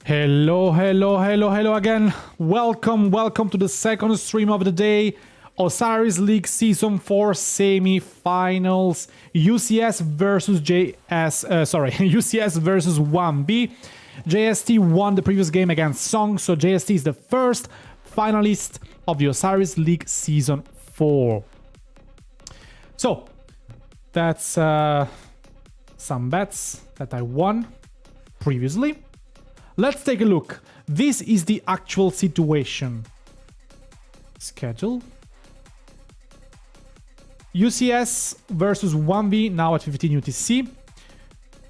Hello again. Welcome to the second stream of the day Osiris League Season 4 semifinals. UCS versus UCS versus OneV. JST won the previous game against Song, so JST is the first finalist of the Osiris League Season 4. So, that's some bets that I won previously. Let's take a look. This is the actual situation. Schedule. UCS versus OneV now at 15 UTC.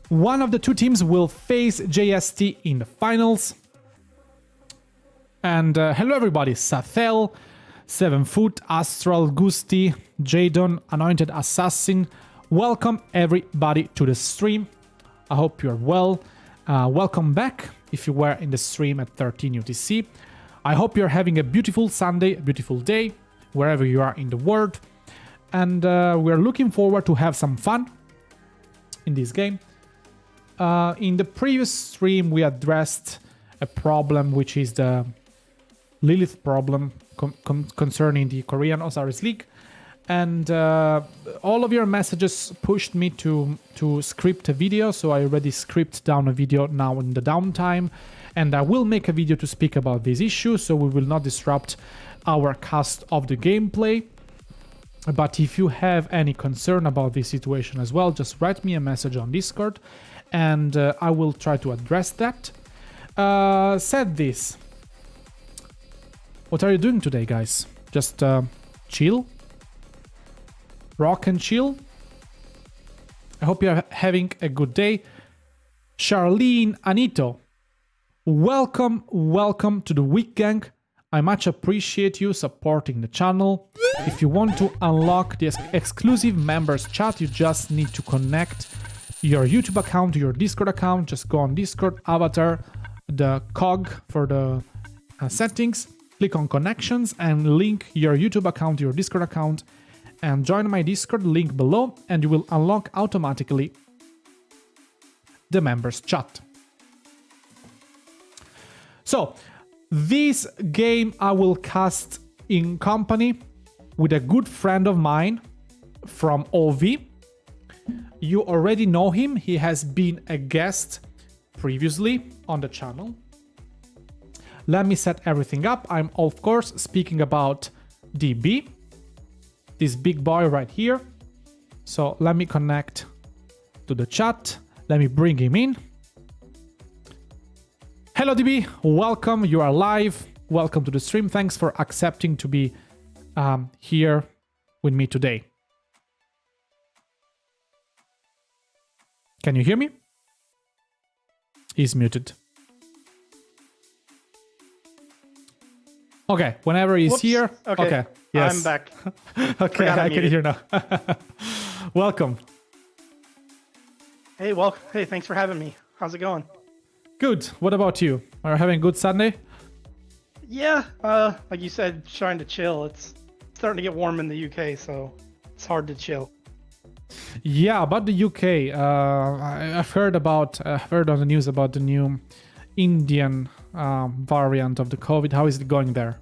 One of the two teams will face JST in the finals. And hello everybody, Sathel, 7 Foot, Astral, Gusti, Jadon, Anointed Assassin. Welcome everybody to the stream. I hope you're well. Welcome back if you were in the stream at 13 UTC. I hope you're having a beautiful Sunday, a beautiful day, wherever you are in the world. And we're looking forward to have some fun in this game. In the previous stream, we addressed a problem, which is the Lilith problem concerning the Korean Osiris League. And all of your messages pushed me to script a video, so I already script down a video now in the downtime. And I will make a video to speak about this issue, so we will not disrupt our cast of the gameplay. But if you have any concern about this situation as well, just write me a message on Discord, and I will try to address that. Said this. What are you doing today, guys? Just chill? Rock and chill? I hope you're having a good day. Charlene Anito, welcome to the Wick gang. I much appreciate you supporting the channel. If you want to unlock the exclusive members chat, you just need to connect your YouTube account to your Discord account. Just go on Discord, avatar, the cog for the settings, click on connections and link your YouTube account to your Discord account and join my Discord, link below, and you will unlock automatically the members chat. So, this game I will cast in company with a good friend of mine from OV. You already know him. He has been a guest previously on the channel. Let me set everything up. I'm of course speaking about DB, this big boy right here. So let me connect to the chat. Let me bring him in. Hello DB, welcome, you are live. Welcome to the stream. Thanks for accepting to be here with me today. Can you hear me? He's muted. Okay, whenever he's here. Okay, yes. I'm back. Okay, I can hear now. Welcome. Hey, welcome. Hey, thanks for having me. How's it going? Good. What about you? Are you having a good Sunday? Yeah, like you said, trying to chill. It's starting to get warm in the UK, so it's hard to chill. Yeah, about the UK, I've heard on the news about the new Indian variant of the COVID. How is it going there?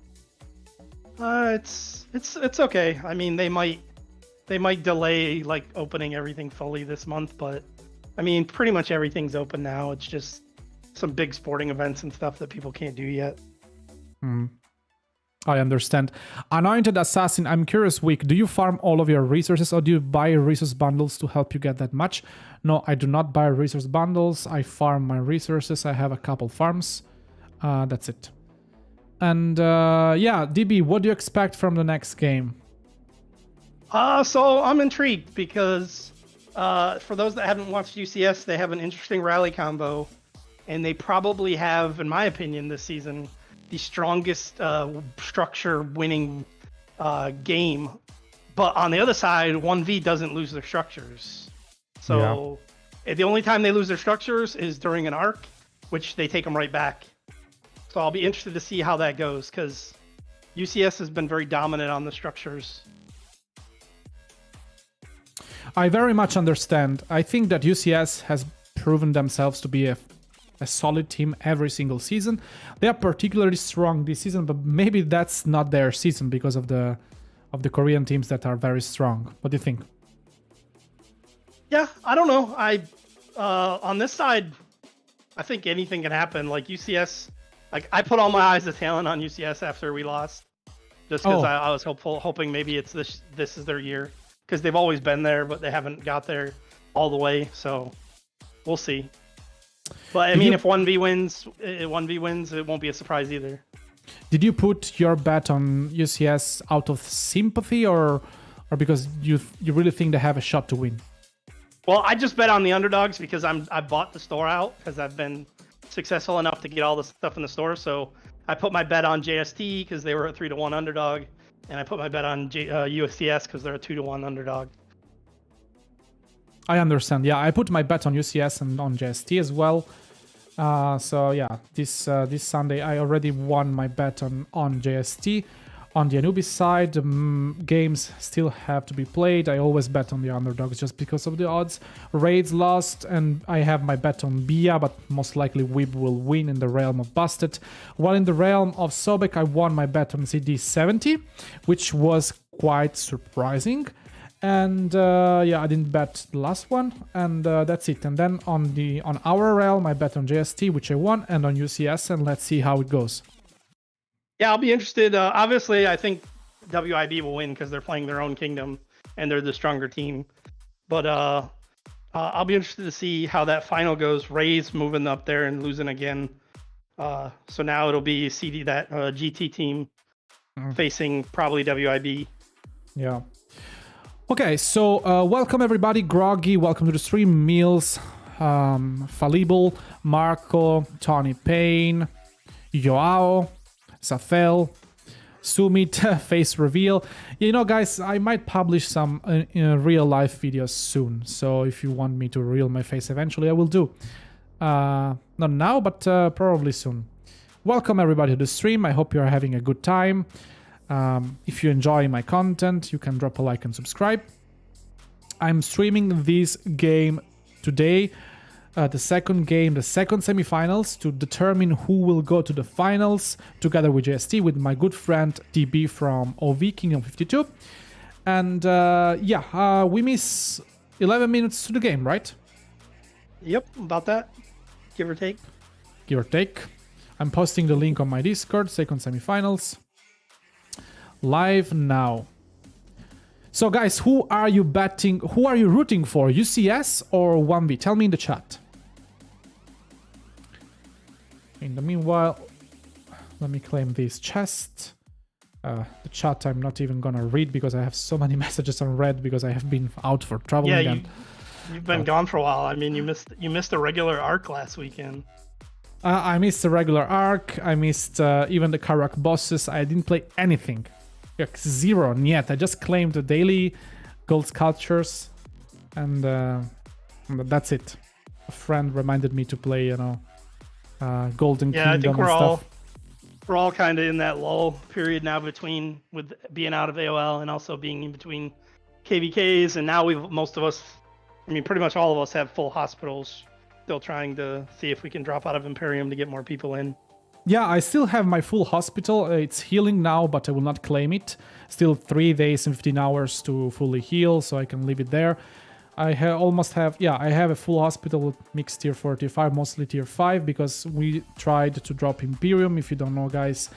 It's okay. I mean, they might delay like opening everything fully this month, but I mean, pretty much everything's open now. It's just some big sporting events and stuff that people can't do yet. I understand. Anointed Assassin, I'm curious, Wick, do you farm all of your resources or do you buy resource bundles to help you get that much? No, I do not buy resource bundles. I farm my resources. I have a couple farms. That's it. And yeah, DB, what do you expect from the next game? So I'm intrigued because for those that haven't watched UCS, they have an interesting rally combo. And they probably have, in my opinion, this season, the strongest structure winning game. But on the other side, OneV doesn't lose their structures. So the only time they lose their structures is during an arc, which they take them right back. So I'll be interested to see how that goes because UCS has been very dominant on the structures. I very much understand. I think that UCS has proven themselves to be a solid team every single season. They are particularly strong this season, but maybe that's not their season because of the of the Korean teams that are very strong. What do you think? Yeah, I don't know. On this side, I think anything can happen. Like UCS, like I put all my eyes of talent on UCS after we lost, just because I was hoping maybe it's this is their year, because they've always been there, but they haven't got there all the way. So we'll see. But I mean, if 1v wins, it won't be a surprise either. Did you put your bet on UCS out of sympathy, or because you really think they have a shot to win? Well, I just bet on the underdogs because I bought the store out because I've been successful enough to get all the stuff in the store. So I put my bet on JST because they were a 3-1 underdog, and I put my bet on UCS because they're a 2-1 underdog. I understand. Yeah, I put my bet on UCS and on JST as well. So yeah, this Sunday I already won my bet on JST. On the Anubis side, games still have to be played. I always bet on the underdogs just because of the odds. Raids lost, and I have my bet on Bia, but most likely Wib will win in the realm of Busted. While in the realm of Sobek, I won my bet on CD70, which was quite surprising. And yeah, I didn't bet the last one, and that's it. And then on our realm, I bet on JST, which I won, and on UCS, and let's see how it goes. Yeah, I'll be interested. Obviously, I think WIB will win because they're playing their own kingdom and they're the stronger team. But I'll be interested to see how that final goes. Ray's moving up there and losing again. So now it'll be that GT team facing probably WIB. Yeah. Okay, so welcome everybody. Groggy, welcome to the stream. Meals, Fallible, Marco, Tony Payne, Joao, Safel, Sumit, face reveal. You know, guys, I might publish some real life videos soon. So if you want me to reveal my face eventually, I will do. Not now, but probably soon. Welcome everybody to the stream. I hope you're having a good time. If you enjoy my content, you can drop a like and subscribe. I'm streaming this game today. The second game, the second semifinals, to determine who will go to the finals together with JST, with my good friend DB from OV Kingdom 52. And yeah, we miss 11 minutes to the game, right? Yep, about that. Give or take. Give or take. I'm posting the link on my Discord, second semifinals. Live now. So guys, who are you betting? Who are you rooting for? UCS or 1V? Tell me in the chat. In the meanwhile, let me claim this chest. The chat I'm not even gonna read because I have so many messages unread because I have been out for traveling. Yeah, you've been gone for a while. I mean, you missed a regular arc last weekend. I missed the regular arc. I missed even the Karak bosses. I didn't play anything. Like zero yet. I just claimed the daily gold sculptures, and that's it. A friend reminded me to play, you know, Golden Kingdom. I think we're all kind of in that lull period now between with being out of AOL and also being in between KVKs, and now most of us, I mean, pretty much all of us have full hospitals. Still trying to see if we can drop out of Imperium to get more people in. Yeah, I still have my full hospital. It's healing now, but I will not claim it. Still 3 days and 15 hours to fully heal, so I can leave it there. I have a full hospital with mixed tier 4, tier 5, mostly tier 5, because we tried to drop Imperium, if you don't know, guys.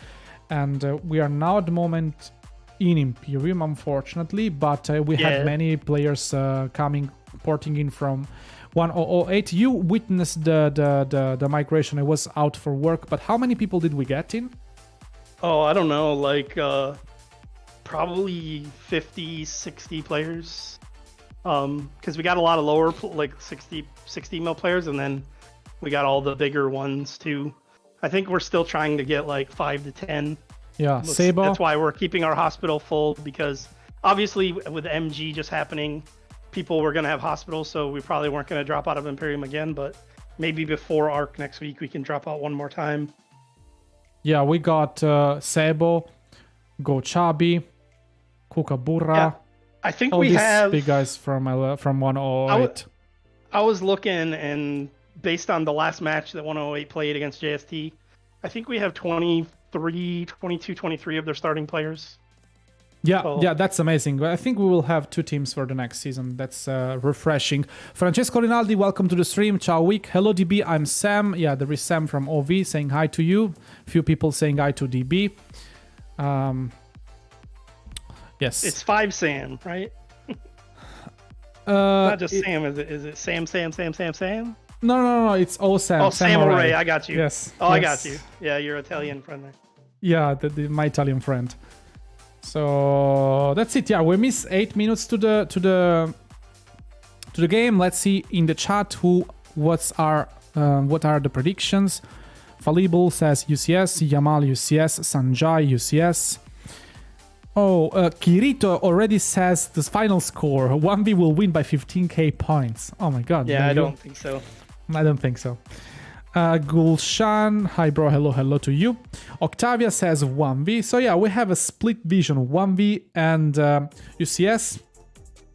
And we are now at the moment in Imperium, unfortunately, but we had many players porting in from 1008. You witnessed the migration. I was out for work, but how many people did we get in? Oh, I don't know, like probably 50, 60 players. Because we got a lot of lower, like 60 mil players, and then we got all the bigger ones too. I think we're still trying to get like 5 to 10. Yeah, Sabo. That's why we're keeping our hospital full, because obviously with MG just happening, people were going to have hospitals, so we probably weren't going to drop out of Imperium again, but maybe before ARC next week we can drop out one more time. Yeah, we got Sebo, Go Chabi, Kookaburra. Yeah, I think all we these have big guys from 108. I was looking, and based on the last match that 108 played against JST, I think we have 23 of their starting players. Yeah, So, yeah, that's amazing. I think we will have 2 teams for the next season. That's refreshing. Francesco Rinaldi, welcome to the stream. Ciao, Wick. Hello, DB. I'm Sam. Yeah, there is Sam from OV saying hi to you. Few people saying hi to DB. Yes. it's 5 Sam, right? Not just Sam. Is it Sam? No. It's Sam. Oh, Sam O'Ray. I got you. Yes. Oh, yes. I got you. Yeah, you're Italian friend there. Yeah, my Italian friend. So that's it. Yeah, we miss 8 minutes to the game. Let's see in the chat what are the predictions. Fallible says UCS, Yamal UCS, Sanjay UCS. Oh, Kirito already says the final score. 1v will win by 15k points. Oh my god. Yeah, I don't think so. I don't think so. Gulshan, hi bro, hello to you. Octavia says 1v. So yeah, we have a split vision, 1v and UCS.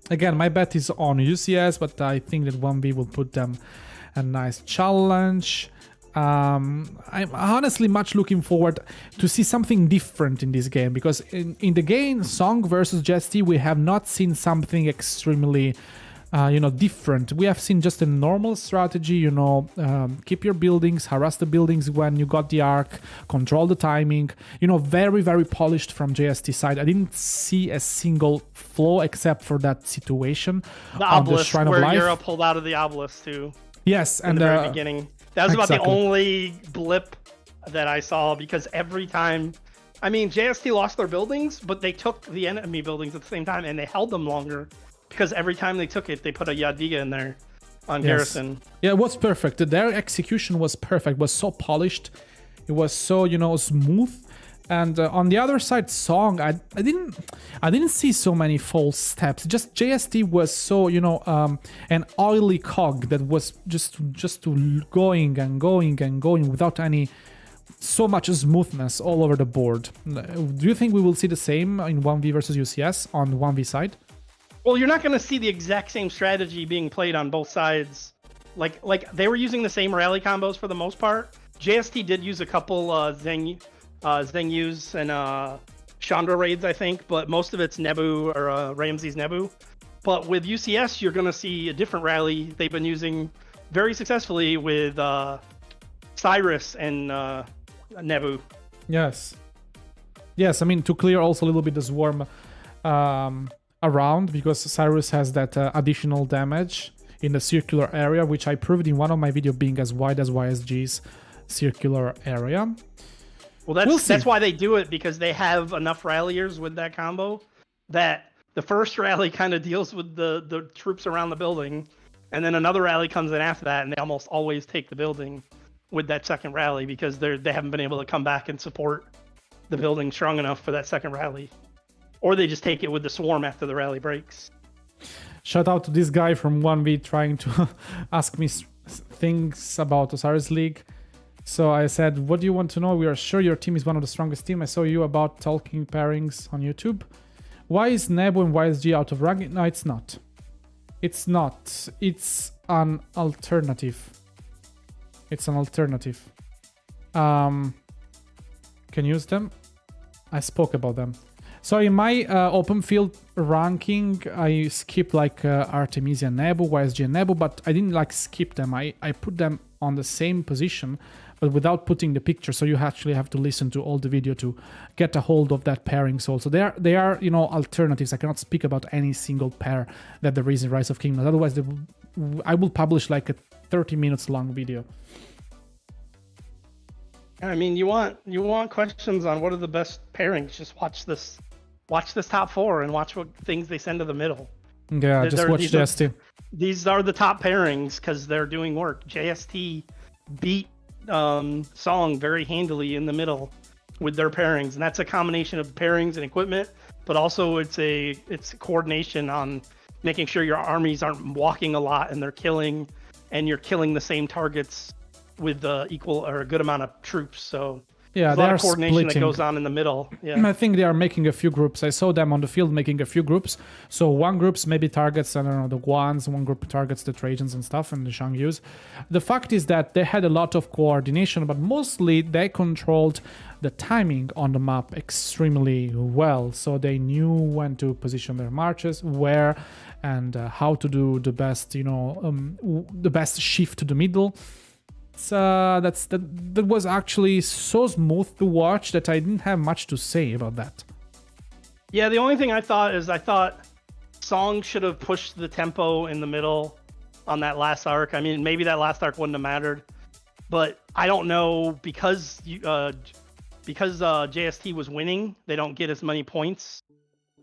Again, my bet is on UCS, but I think that 1v will put them a nice challenge. I'm honestly much looking forward to see something different in this game, because in the game Song versus JST we have not seen something extremely different. We have seen just a normal strategy, keep your buildings, harass the buildings when you got the arc, control the timing, very, very polished from JST side. I didn't see a single flaw except for that situation. The on obelisk, the Shrine of where Life. Europe pulled out of the obelisk too. Yes, In and the very beginning. That was about exactly. the only blip that I saw, because every time, JST lost their buildings, but they took the enemy buildings at the same time and they held them longer, because every time they took it, they put a Yadiga in there on Garrison. Yeah, it was perfect. Their execution was perfect. It was so polished. It was so, smooth. And on the other side, Song, I didn't see so many false steps. Just JST was so, an oily cog that was just going and going and going without so much smoothness all over the board. Do you think we will see the same in 1v versus UCS on the 1v side? Well, you're not going to see the exact same strategy being played on both sides. Like they were using the same rally combos for the most part. JST did use a couple Zengyus and Chandra raids, I think, but most of it's Nebu or Ramses Nebu. But with UCS, you're going to see a different rally they've been using very successfully with Osiris and Nebu. Yes, to clear also a little bit the swarm around, because Cyrus has that additional damage in the circular area, which I proved in one of my videos being as wide as YSG's circular area. Well, that's why they do it, because they have enough ralliers with that combo that the first rally kind of deals with the troops around the building, and then another rally comes in after that, and they almost always take the building with that second rally, because they haven't been able to come back and support the building strong enough for that second rally. Or they just take it with the swarm after the rally breaks. Shout out to this guy from 1v trying to ask me things about Osiris League. So I said, what do you want to know? We are sure your team is one of the strongest team. I saw you about talking pairings on YouTube. Why is Nebu and YSG out of rank? No, it's not. It's not. It's an alternative. It's an alternative. Can use them. I spoke about them. So in my open field ranking, I skipped Artemisia Nebu, YSG and Nebu, but I didn't skip them. I put them on the same position, but without putting the picture. So you actually have to listen to all the video to get a hold of that pairing. So they are alternatives. I cannot speak about any single pair that there is in Rise of Kingdoms. Otherwise, I will publish a 30 minutes long video. You want questions on what are the best pairings? Just watch this top four and watch what things they send to the middle. Yeah, just watch JST. These are the top pairings because they're doing work. JST beat Song very handily in the middle with their pairings, and that's a combination of pairings and equipment, but also it's coordination on making sure your armies aren't walking a lot and they're killing, and you're killing the same targets with equal or a good amount of troops. So yeah, there's a lot of coordination that goes on in the middle. Yeah, I think they are making a few groups. I saw them on the field making a few groups. So one group maybe targets, I don't know, the Guans, one group targets the Trajans and stuff, and the Shangyus. The fact is that they had a lot of coordination, but mostly they controlled the timing on the map extremely well. So they knew when to position their marches, where, and how to do the best, the best shift to the middle. That was actually so smooth to watch that I didn't have much to say about that. Yeah, the only thing I thought Song should have pushed the tempo in the middle on that last arc. I mean, maybe that last arc wouldn't have mattered, but I don't know, because JST was winning, they don't get as many points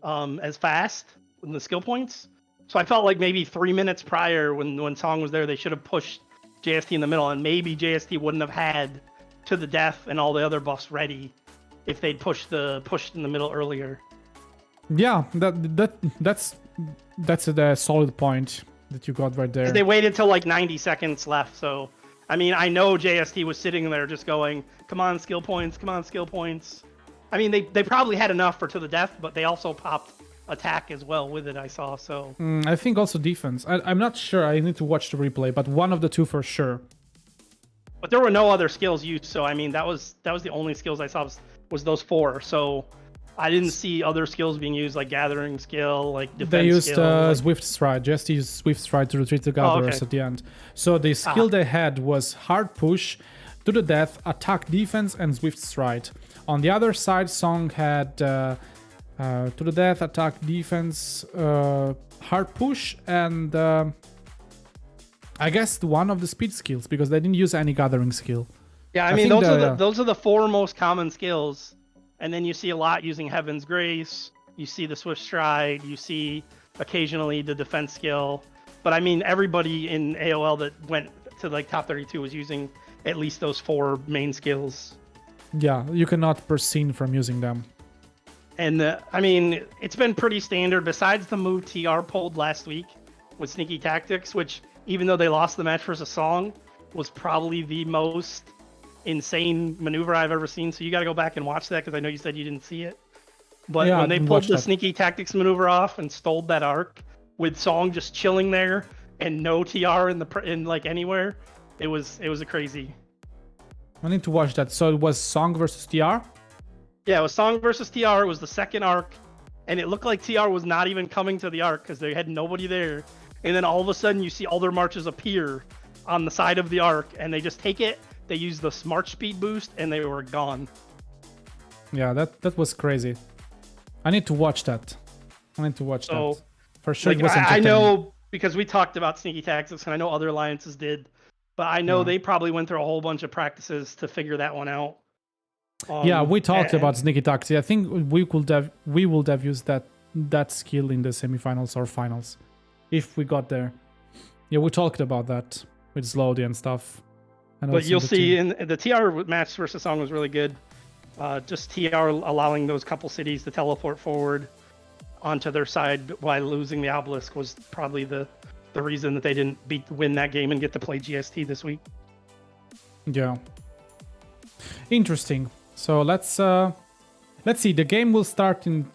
as fast in the skill points. So I felt like maybe 3 minutes prior, when Song was there, they should have pushed JST in the middle, and maybe JST wouldn't have had to the death and all the other buffs ready if they'd pushed in the middle earlier. Yeah, that's a solid point that you got right there. They waited till like 90 seconds left, so I mean, I know JST was sitting there just going, come on, skill points, come on, skill points. I mean, they probably had enough for to the death, but they also popped attack as well with it, I saw, so. I think also defense. I'm not sure, I need to watch the replay, but one of the two for sure. But there were no other skills used, so I mean, that was the only skills I saw was those 4, so I didn't see other skills being used, like gathering skill, like defense They used skill. Swift Stride, just used Swift Stride to retreat the gatherers at the end. So the skill they had was hard push, to the death, attack defense, and Swift Stride. On the other side, Song had to the death, attack defense, hard push, and I guess one of the speed skills, because they didn't use any gathering skill. Yeah, I mean, those are the 4 most common skills. And then you see a lot using Heaven's Grace, you see the Swift Stride, you see occasionally the defense skill. But I mean, everybody in AOL that went to like top 32 was using at least those 4 main skills. Yeah, you cannot perseen from using them. And I mean, it's been pretty standard, besides the move TR pulled last week with Sneaky Tactics, which, even though they lost the match versus Song, was probably the most insane maneuver I've ever seen. So you got to go back and watch that, because I know you said you didn't see it. But yeah, when they pulled the Sneaky Tactics maneuver off and stole that arc with Song just chilling there and no TR in like anywhere, it was a crazy. I need to watch that. So it was Song versus TR? Yeah, it was Song versus TR. It was the second arc, and it looked like TR was not even coming to the arc because they had nobody there. And then all of a sudden, you see all their marches appear on the side of the arc, and they just take it. They use the March speed boost, and they were gone. Yeah, that was crazy. I need to watch that. That. For sure, like, it was I know, because we talked about Sneaky Tactics, and I know other alliances did, but I know they probably went through a whole bunch of practices to figure that one out. Yeah, we talked about Sneaky Tactics. I think we would have used that skill in the semifinals or finals if we got there. Yeah, we talked about that with Slowdy and stuff. And but you'll see in the TR match versus Song was really good. Just TR allowing those couple cities to teleport forward onto their side while losing the obelisk was probably the reason that they didn't win that game and get to play GST this week. Yeah. Interesting. So let's see. The game will start in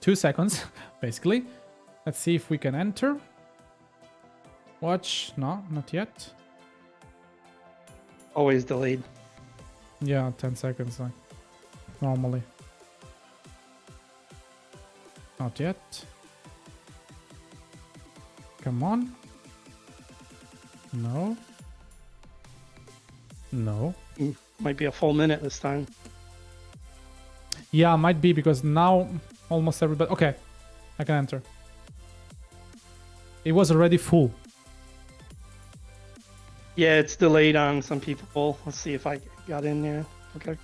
2 seconds, basically. Let's see if we can enter. Watch. No, not yet. Always delayed. Yeah, 10 seconds like normally. Not yet. Come on. No. No. Might be a full minute this time. Yeah, might be, because now almost everybody... Okay, I can enter. It was already full. Yeah, it's delayed on some people. Let's see if I got in there. Okay.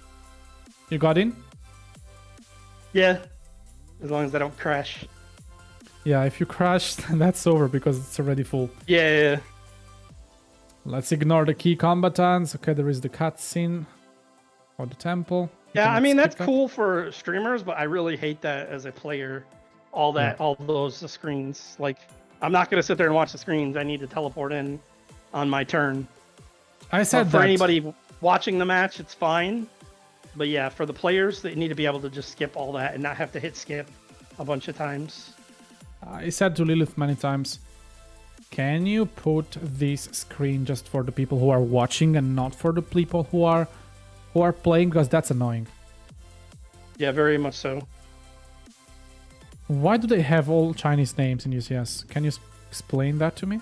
You got in? Yeah, as long as I don't crash. Yeah, if you crash, that's over because it's already full. Yeah. Let's ignore the key combatants. Okay, there is the cutscene or the temple. Yeah, I mean, that's cool for streamers, but I really hate that as a player. All those screens. Like, I'm not going to sit there and watch the screens. I need to teleport in on my turn. I said for anybody watching the match, it's fine. But yeah, for the players, they need to be able to just skip all that and not have to hit skip a bunch of times. I said to Lilith many times, can you put this screen just for the people who are watching and not for the people who are playing? Because that's annoying. Yeah, very much so. Why do they have all Chinese names in UCS? Can you explain that to me?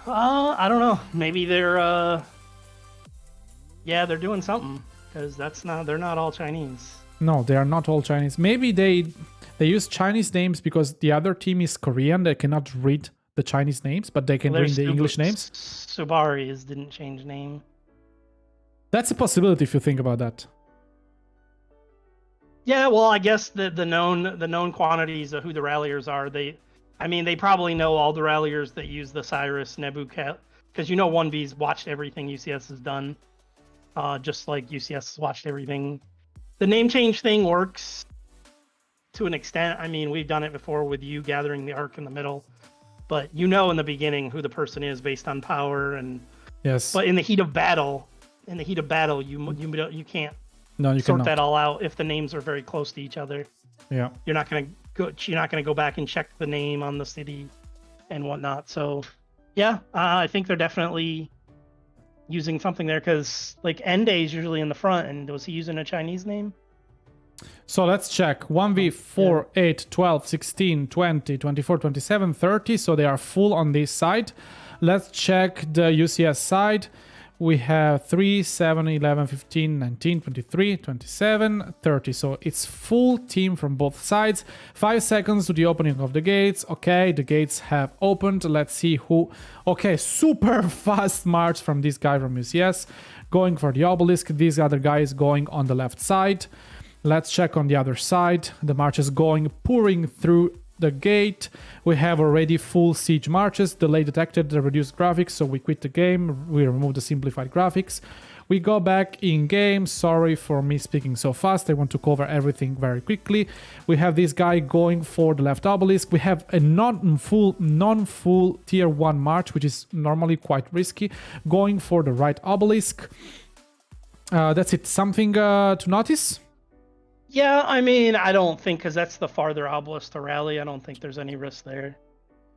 I don't know. Maybe they're they're doing something because they're not all Chinese. No, they are not all Chinese. Maybe they use Chinese names because the other team is Korean. They cannot read the Chinese names, but they can read the English names. Subari's didn't change name. That's a possibility if you think about that. Yeah, well, I guess the known quantities of who the ralliers are. They probably know all the ralliers that use the Osiris Nebu because OneV's watched everything UCS has done, just like UCS has watched everything. The name change thing works to an extent. I mean, we've done it before with you gathering the arc in the middle, but in the beginning who the person is based on power and yes. But in the heat of battle, you can't. No, you sort cannot. that all out if the names are very close to each other. Yeah. You're not gonna go back and check the name on the city and whatnot. So yeah, I think they're definitely using something there because like Ende is usually in the front, and was he using a Chinese name? So let's check. 1v 4, 8, 12, 16, 20, 24, 27, 30. So they are full on this side. Let's check the UCS side. We have 3, 7, 11, 15, 19, 23, 27, 30. So it's full team from both sides. 5 seconds to the opening of the gates. Okay, the gates have opened. Let's see who... Okay, super fast march from this guy from UCS. Going for the obelisk. This other guy is going on the left side. Let's check on the other side. The march is pouring through the gate. We have already full siege marches. Delay detected the reduced graphics, so we quit the game. We remove the simplified graphics. We go back in game. Sorry for me speaking so fast. I want to cover everything very quickly. We have this guy going for the left obelisk. We have a non-full tier 1 march, which is normally quite risky, going for the right obelisk. That's it. Something to notice? Yeah, I mean, I don't think, because that's the farther obelisk to rally. I don't think there's any risk there.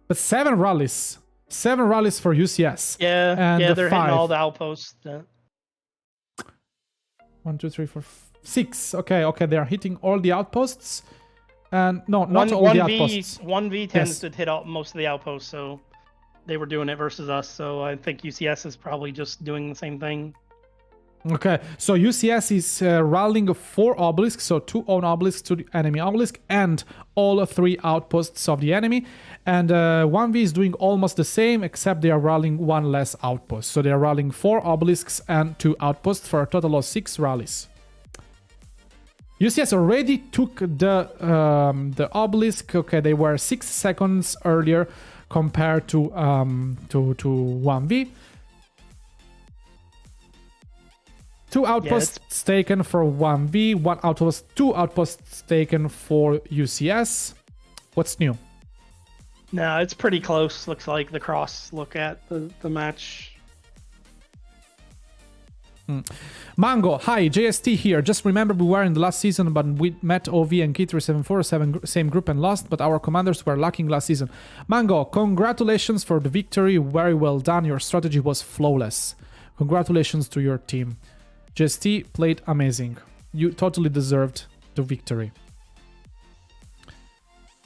But 7 rallies. 7 rallies for UCS. Yeah, and they're hitting all the outposts. 1, 2, 3, 4, 6. Okay, they are hitting all the outposts. And no, not all the outposts. 1v tends to hit most of the outposts, so they were doing it versus us. So I think UCS is probably just doing the same thing. Okay, so UCS is rallying 4 obelisks, so 2 own obelisks to the enemy obelisk and all 3 outposts of the enemy. And 1v is doing almost the same, except they are rallying 1 less outpost. So they are rallying 4 obelisks and 2 outposts for a total of 6 rallies. UCS already took the obelisk. Okay, they were 6 seconds earlier compared to 1v. 2 outposts taken for 1v, 1 outpost, 2 outposts taken for UCS. What's new? No, it's pretty close. Looks like the cross look at the match. Mango, hi, JST here. Just remember we were in the last season, but we met OV and K374, same group and lost, but our commanders were lacking last season. Mango, congratulations for the victory. Very well done. Your strategy was flawless. Congratulations to your team. JST played amazing. You totally deserved the victory.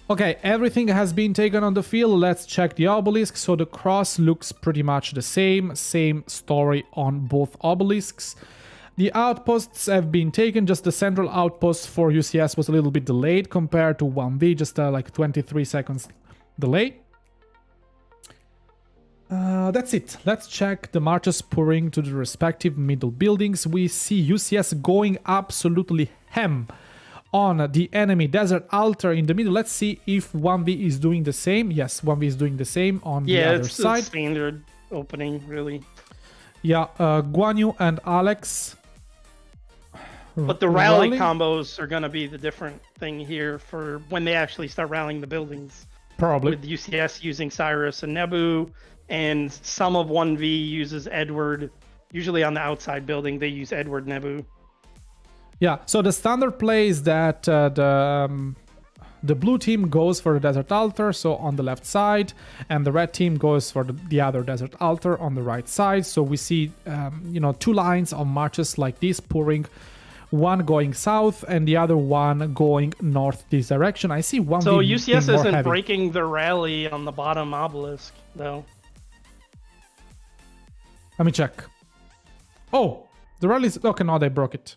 Okay, everything has been taken on the field. Let's check the obelisk. So the cross looks pretty much the same. Same story on both obelisks. The outposts have been taken. Just the central outpost for UCS was a little bit delayed compared to 1v. Just like 23 seconds delay. That's it. Let's check the marches pouring to the respective middle buildings. We see UCS going absolutely ham on the enemy desert altar in the middle. Let's see if 1v is doing the same. Yes, 1v is doing the same on the other side. Yeah, it's standard opening, really. Yeah, Guan Yu and Alex. But the rally combos are going to be the different thing here for when they actually start rallying the buildings. Probably. With UCS using Cyrus and Nebu, and some of 1v uses Edward. Usually on the outside building, they use Edward Nebu. Yeah, so the standard play is that the blue team goes for the desert altar, so on the left side, and the red team goes for the other desert altar on the right side. So we see, 2 lines of marches like this pouring one going south and the other one going north this direction. I see one. So UCS isn't breaking the rally on the bottom obelisk, though. Let me check. Oh, the rally's okay. No, they broke it.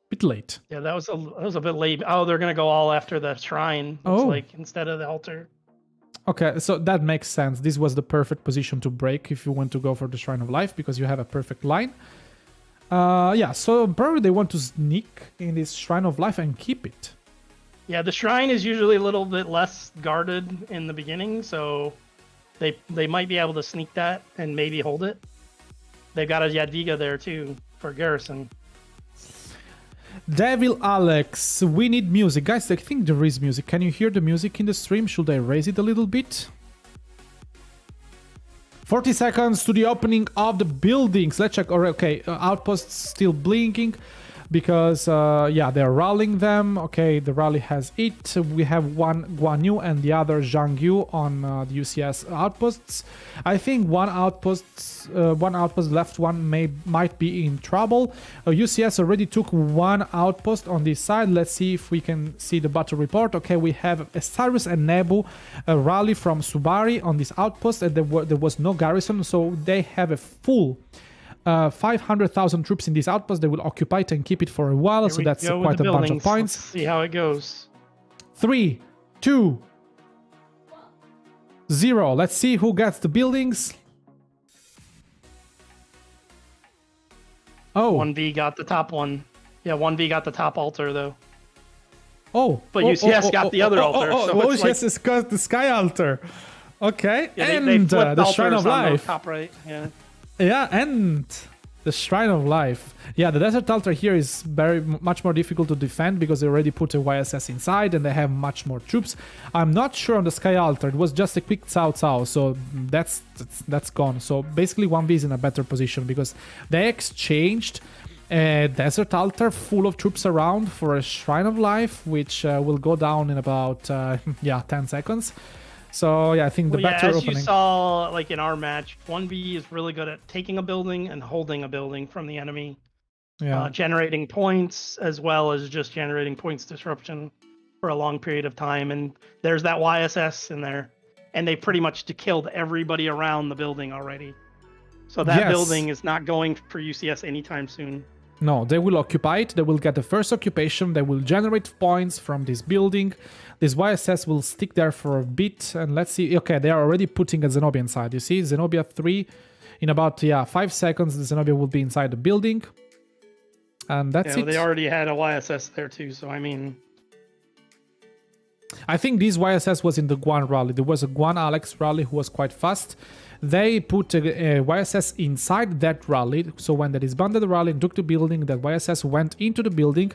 Bit late. Yeah, that was a bit late. Oh, they're gonna go all after the shrine. Looks like instead of the altar. Okay, so that makes sense. This was the perfect position to break if you want to go for the Shrine of Life because you have a perfect line. Yeah, so probably they want to sneak in this Shrine of Life and keep it. Yeah, the shrine is usually a little bit less guarded in the beginning, so they might be able to sneak that and maybe hold it. They've got a Jadwiga there too for garrison. Devil Alex, we need music. Guys, I think there is music. Can you hear the music in the stream? Should I raise it a little bit? 40 seconds to the opening of the buildings. Let's check. Okay, outposts still blinking because, yeah, they're rallying them. Okay, the rally has it. We have one Guan Yu and the other Zhang Yu on the UCS outposts. I think one outpost left, might be in trouble. UCS already took one outpost on this side. Let's see if we can see the battle report. Okay, we have Osiris and Nebu rally from Subari on this outpost, and there was no garrison, so they have a full 500,000 troops in this outpost. They will occupy it and keep it for a while, so that's quite a bunch of points. Let's see how it goes. 3, 2, 0. Let's see who gets the buildings. Oh, 1V got the top one. Yeah, 1V got the top altar though. Oh, but UCS got the other altar. So UCS has got the sky altar. Okay, yeah, and the Shrine of Life. Top right. Yeah. Yeah, and the Shrine of Life. Yeah, the Desert Altar here is much more difficult to defend because they already put a YSS inside and they have much more troops. I'm not sure on the Sky Altar. It was just a quick Cao, so that's gone. So basically 1V is in a better position because they exchanged a Desert Altar full of troops around for a Shrine of Life, which will go down in about 10 seconds. So yeah, I think the better as opening. You saw, like in our match, 1V is really good at taking a building and holding a building from the enemy. Yeah. Generating points as well as just generating points disruption for a long period of time. And there's that YSS in there. And they pretty much killed everybody around the building already. So that building is not going for UCS anytime soon. No, they will occupy it. They will get the first occupation. They will generate points from this building. This YSS will stick there for a bit. And let's see. Okay, they are already putting a Zenobia inside. You see, Zenobia 3. In about 5 seconds, the Zenobia will be inside the building. And that's it. They already had a YSS there too. So, I mean... I think this YSS was in the Guan rally. There was a Guan Alex rally who was quite fast. They put a YSS inside that rally. So when they disbanded the rally and took the building, that YSS went into the building.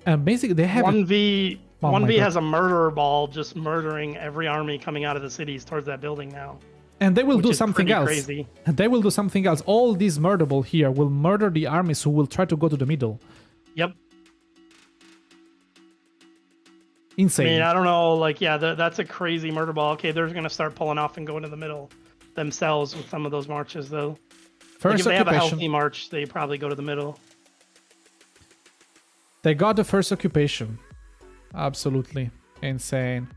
And basically they have... 1V has a murderer ball just murdering every army coming out of the cities towards that building now. And they will do something else. Crazy. They will do something else. All these murder ball here will murder the armies who will try to go to the middle. Yep. Insane. I mean, I don't know, that's a crazy murder ball. Okay, they're going to start pulling off and going to the middle themselves with some of those marches, though. First if they have a healthy march, they probably go to the middle. They got the first occupation. Absolutely insane.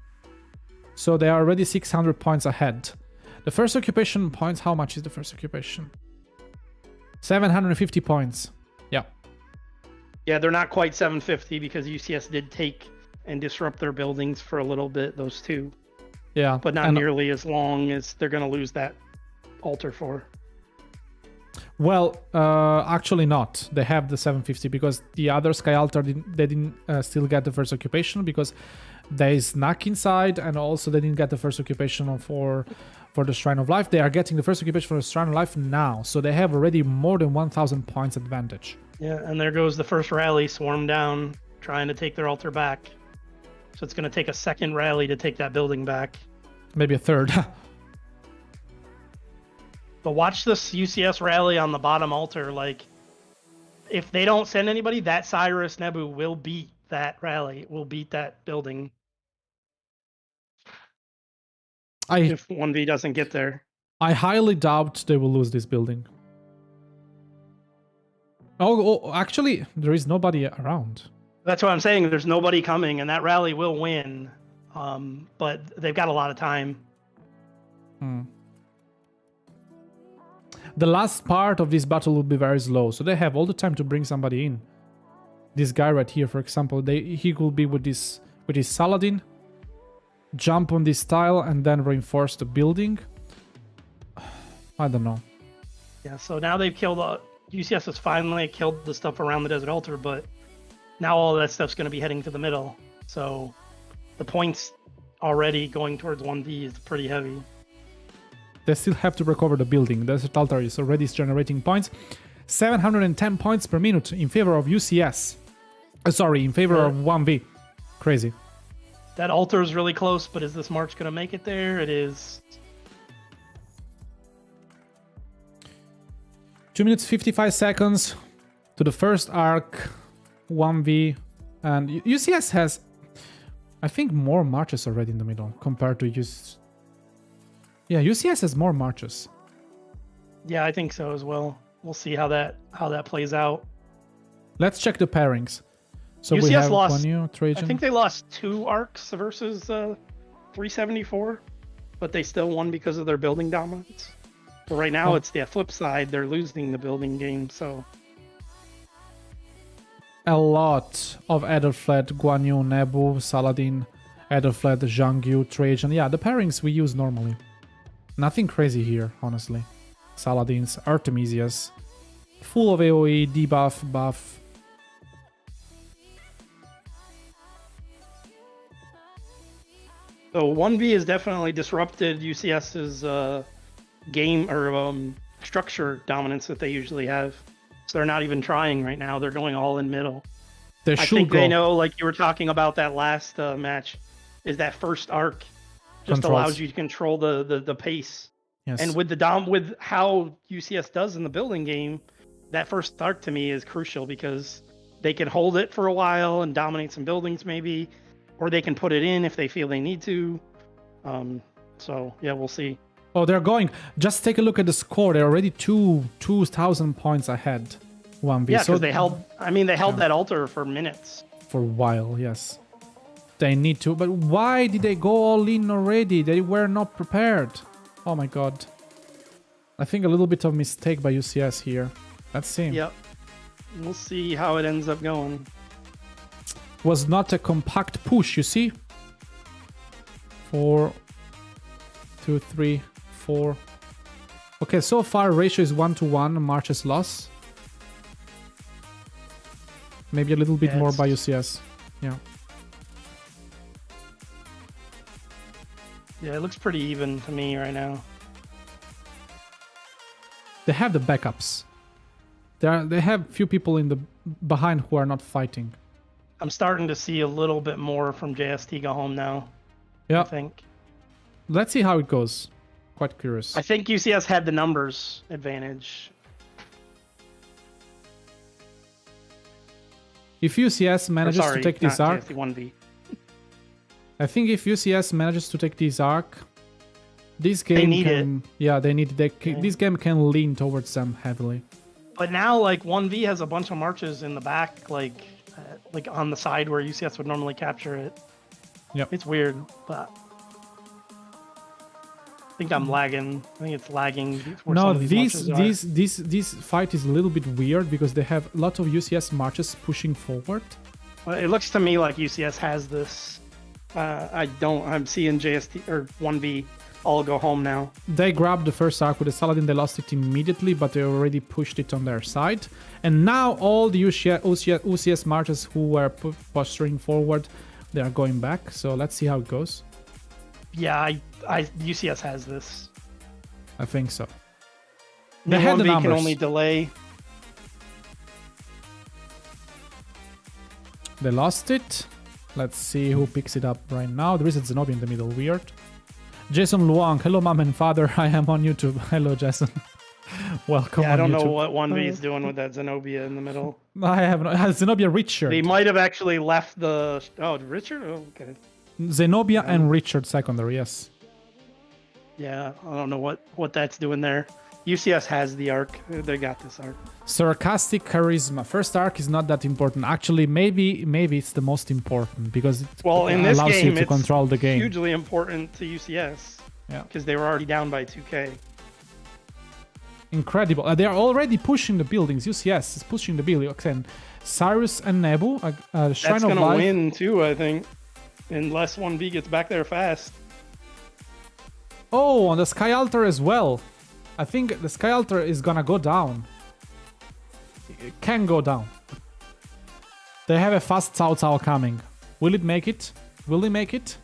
So they are already 600 points ahead. The first occupation points, how much is the first occupation? 750 points. Yeah. Yeah, they're not quite 750 because UCS did take and disrupt their buildings for a little bit, those two. Yeah. But not nearly as long as they're going to lose that altar for. Well, actually not. They have the 750 because the other Sky Altar, they didn't still get the first occupation because they snuck inside, and also they didn't get the first occupation for the Shrine of Life. They are getting the first occupation for the Shrine of Life now, so they have already more than 1,000 points advantage. Yeah, and there goes the first rally, swarm down, trying to take their altar back. So it's going to take a second rally to take that building back. Maybe a third. But watch this UCS rally on the bottom altar. If they don't send anybody, that Cyrus Nebu will beat that rally. Will beat that building. If 1V doesn't get there. I highly doubt they will lose this building. Oh, actually, there is nobody around. That's what I'm saying. There's nobody coming, and that rally will win. But they've got a lot of time. The last part of this battle will be very slow, so they have all the time to bring somebody in. This guy right here, for example, he will be with his Saladin, jump on this tile, and then reinforce the building. I don't know. Yeah, so now they've killed... UCS has finally killed the stuff around the desert altar, but now all that stuff's going to be heading to the middle. So the points already going towards 1V is pretty heavy. They still have to recover the building. The desert altar is already generating points. 710 points per minute in favor of UCS. In favor of 1V. Crazy. That altar is really close, but is this march going to make it there? It is. 2 minutes 55 seconds to the first arc. 1V. And UCS has, I think, more marches already in the middle compared to UCS. Yeah, UCS has more marches. Yeah, I think so as well. We'll see how that plays out. Let's check the pairings. So UCS we have lost, Guan Yu, Trajan. I think they lost 2 arcs versus 374, but they still won because of their building dominance. But right now it's the flip side. They're losing the building game, so... A lot of Aethelflaed, Guan Yu, Nebu, Saladin, Aethelflaed, Zhang Yu, Trajan. Yeah, the pairings we use normally. Nothing crazy here, honestly. Saladins, Artemisias, full of AoE, debuff, buff. So 1V has definitely disrupted UCS's game or structure dominance that they usually have. So they're not even trying right now. They're going all in middle. I think they know, like you were talking about that last match, is that first arc just allows you to control the pace. Yes. And with how UCS does in the building game, that first arc to me is crucial because they can hold it for a while and dominate some buildings maybe, or they can put it in if they feel they need to. So yeah, we'll see. Oh, they're going. Just take a look at the score. They're already 2,000 points ahead. 1v. Yeah, because they held. I mean, they held that altar for minutes. For a while, yes. They need to. But why did they go all in already? They were not prepared. Oh my god. I think a little bit of mistake by UCS here. Let's see. Yep. We'll see how it ends up going. Was not a compact push, you see? 4, 2, 3, 4. Okay, so far ratio is 1-1. Marches loss. Maybe a little bit more by UCS. Yeah. Yeah, it looks pretty even to me right now. They have the backups. They have few people in the behind who are not fighting. I'm starting to see a little bit more from JST go home now. Yeah. I think. Let's see how it goes. Quite curious. I think UCS had the numbers advantage. If UCS manages to take this arc, JST 1V. I think if UCS manages to take this arc, this game they need can, yeah, they need this game can lean towards them heavily. But now, like 1V has a bunch of marches in the back, like on the side where UCS would normally capture it. Yep. It's weird, but I think I'm lagging. I think it's lagging. No, this fight is a little bit weird because they have a lot of UCS marches pushing forward. Well, it looks to me like UCS has this. I'm seeing JST or 1V all go home now. They grabbed the first arc with the Saladin. They lost it immediately, but they already pushed it on their side. And now all the UCS marches who were posturing forward, they are going back. So let's see how it goes. Yeah, UCS has this. I think so. They had the 1V numbers. can only delay. They lost it. Let's see who picks it up right now. There is a Zenobia in the middle. Weird. Jason Luang. Hello, mom and father. I am on YouTube. Hello, Jason. Welcome. Yeah, I don't on know YouTube. what 1V is doing with that Zenobia in the middle. I have no. Zenobia Richard. They might have actually left the. Oh, Richard? Oh, okay. Zenobia and Richard secondary, yes. Yeah, I don't know what that's doing there. UCS has the arc. They got this arc. Sarcastic charisma. First arc is not that important. Actually, maybe it's the most important because it in this allows game, you to control the game. Hugely important to UCS. Yeah. Because they were already down by 2K. Incredible. They are already pushing the buildings. UCS is pushing the buildings. And Cyrus and Nebu, Shrine That's of gonna Life. win too, I think, unless 1V gets back there fast. Oh, on the Sky Altar as well. I think the Sky Altar is gonna go down. It can go down. They have a fast Cao Cao coming. Will it make it? Will they make it?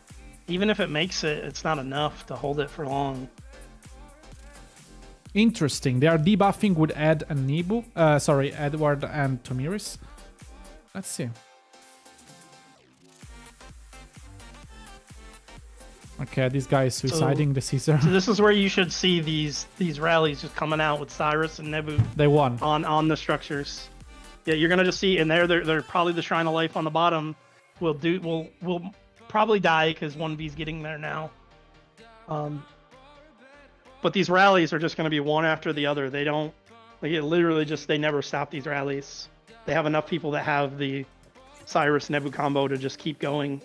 Even if it makes it, it's not enough to hold it for long. Interesting. They are debuffing with Ed and Nebu. Edward and Tomiris. Let's see. Okay, this guy is suiciding the Caesar. So this is where you should see these rallies just coming out with Cyrus and Nebu. They won. On the structures. Yeah, you're gonna just see, and they're probably the Shrine of Life on the bottom. Will probably die because 1V's getting there now. But these rallies are just gonna be one after the other. They don't, they never stop these rallies. They have enough people that have the Cyrus Nebu combo to just keep going.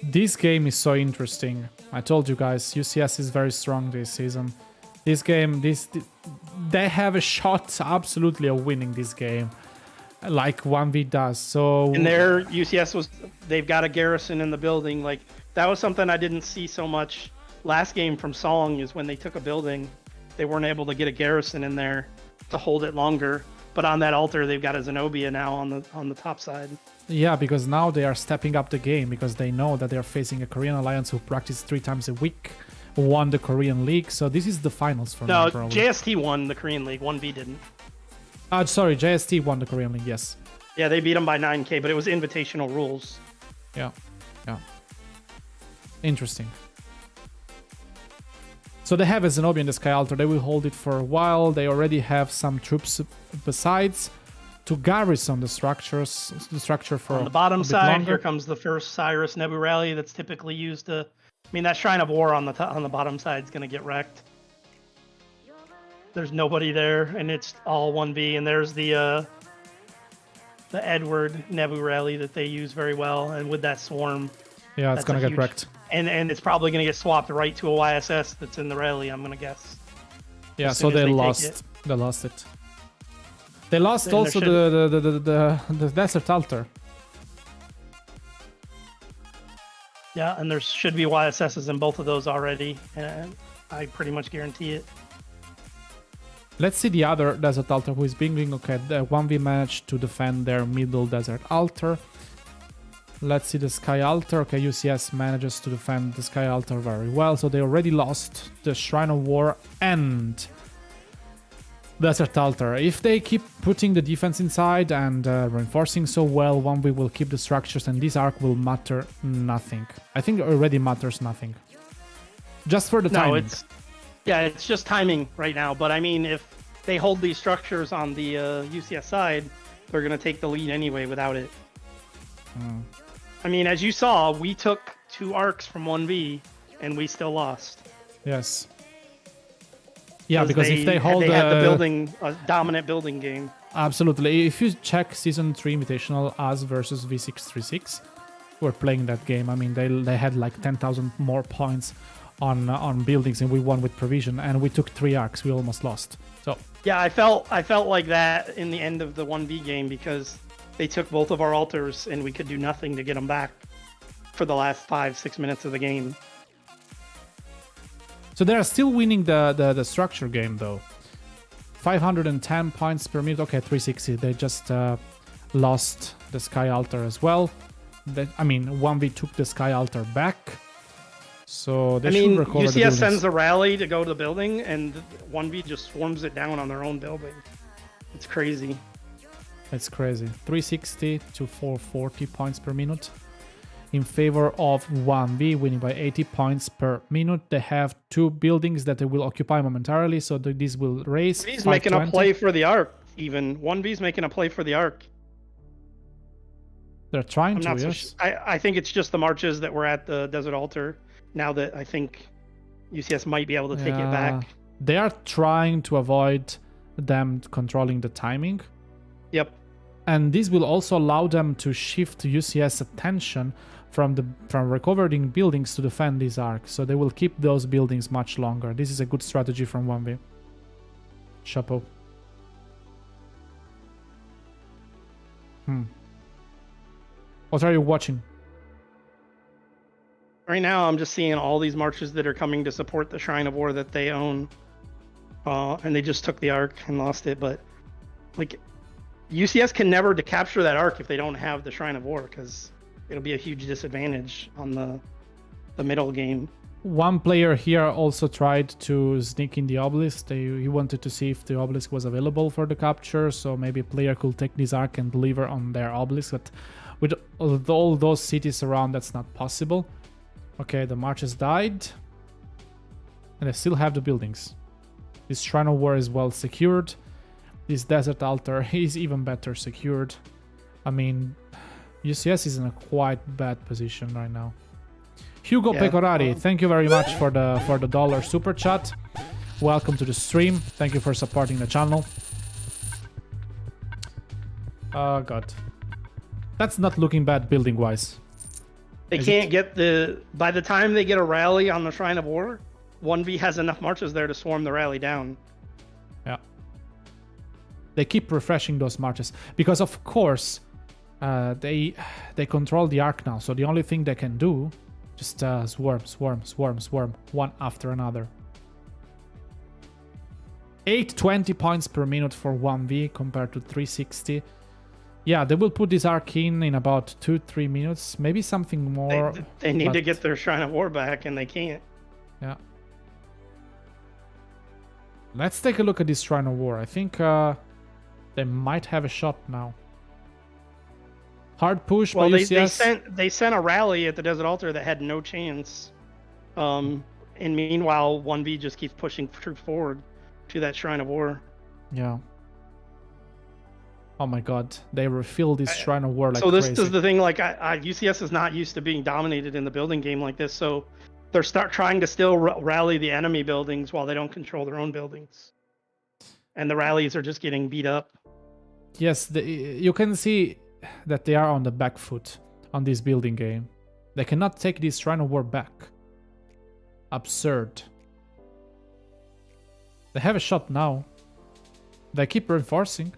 This game is so interesting. I told you guys, UCS is very strong this season. This game, they have a shot absolutely of winning this game, like 1V does. So and their UCS they've got a garrison in the building. Like that was something I didn't see so much last game from Song, is when they took a building, they weren't able to get a garrison in there to hold it longer. But on that altar, they've got a Zenobia now on the top side. Yeah, because now they are stepping up the game because they know that they are facing a Korean alliance who practice 3 times a week, who won the Korean League. So this is the finals for them. No, JST won the Korean League. 1V didn't. Sorry, JST won the Korean League. Yes. Yeah, they beat them by 9K, but it was invitational rules. Yeah. Interesting. So they have a Zenobia in the Sky Altar. They will hold it for a while. They already have some troops besides to garrison the structure for on the bottom a bit side. longer. Here comes the first Cyrus Nebu rally that's typically used to. I mean, that Shrine of War on the bottom side is going to get wrecked. There's nobody there, and it's all 1V. And there's the Edward Nebu rally that they use very well, and with that swarm. Yeah, it's going to get wrecked. And it's probably going to get swapped right to a YSS that's in the rally, I'm going to guess. Yeah, so they lost. They lost it. They lost also the Desert Altar. Yeah, and there should be YSSs in both of those already, and I pretty much guarantee it. Let's see the other Desert Altar who is being okay. The 1V managed to defend their middle Desert Altar. Let's see the Sky Altar. Okay, UCS manages to defend the Sky Altar very well. So they already lost the Shrine of War and Desert Altar. If they keep putting the defense inside and reinforcing so well, 1V will keep the structures and this arc will matter nothing. I think it already matters nothing. Just for the timing. It's just timing right now. But I mean, if they hold these structures on the UCS side, they're going to take the lead anyway without it. I mean, as you saw, we took 2 arcs from 1V, and we still lost. Yes. Yeah, because if they hold... They had a dominant building game. Absolutely. If you check Season 3 Invitational, us versus V636, who were playing that game, I mean, they had like 10,000 more points on buildings, and we won with Provision, and we took 3 arcs. We almost lost. So yeah, I felt like that in the end of the 1V game, because they took both of our altars and we could do nothing to get them back for the last 5-6 minutes of the game. So they are still winning the structure game though. 510 points per minute. Okay, 360. They just lost the Sky Altar as well. 1V took the Sky Altar back. So they should recover the UCS sends a rally to go to the building, and 1V just swarms it down on their own building. It's crazy. It's crazy. 360 to 440 points per minute in favor of 1V, winning by 80 points per minute. They have 2 buildings that they will occupy momentarily, so this will raise. He's making a play for the arc, even. 1V's making a play for the arc. They're trying to, yes. I think it's just the marches that were at the Desert Altar, now that I think UCS might be able to take it back. They are trying to avoid them controlling the timing. Yep. And this will also allow them to shift UCS attention from recovering buildings to defend this arc. So they will keep those buildings much longer. This is a good strategy from OneV. Chapeau. What are you watching? Right now, I'm just seeing all these marches that are coming to support the Shrine of War that they own. And they just took the arc and lost it. But like, UCS can never capture that arc if they don't have the Shrine of War, because it'll be a huge disadvantage on the middle game. One player here also tried to sneak in the obelisk. He wanted to see if the obelisk was available for the capture, so maybe a player could take this arc and deliver on their obelisk. But with all those cities around, that's not possible. Okay, the marches died. And they still have the buildings. This Shrine of War is well secured. This Desert Altar is even better secured. I mean, UCS is in a quite bad position right now. Hugo Pecorari, thank you very much for the $1 super chat. Welcome to the stream. Thank you for supporting the channel. Oh god. That's not looking bad building wise. They can't get by the time they get a rally on the Shrine of War, 1V has enough marches there to swarm the rally down. Yeah. They keep refreshing those marches because of course they control the arc now. So the only thing they can do just swarm, one after another. 820 points per minute for 1V compared to 360. Yeah, they will put this arc in about 2-3 minutes, maybe something more. They need to get their Shrine of War back, and they can't. Yeah. Let's take a look at this Shrine of War. I think they might have a shot now. Hard push by UCS. They sent a rally at the Desert Altar that had no chance. And meanwhile, 1V just keeps pushing troops forward to that Shrine of War. Yeah. Oh my god, they refill this Shrine of War like so this crazy. is the thing, like UCS is not used to being dominated in the building game like this, so they're trying to still rally the enemy buildings while they don't control their own buildings. And the rallies are just getting beat up. Yes, you can see that they are on the back foot on this building game. They cannot take this Shrine of War back. Absurd. They have a shot now. They keep reinforcing.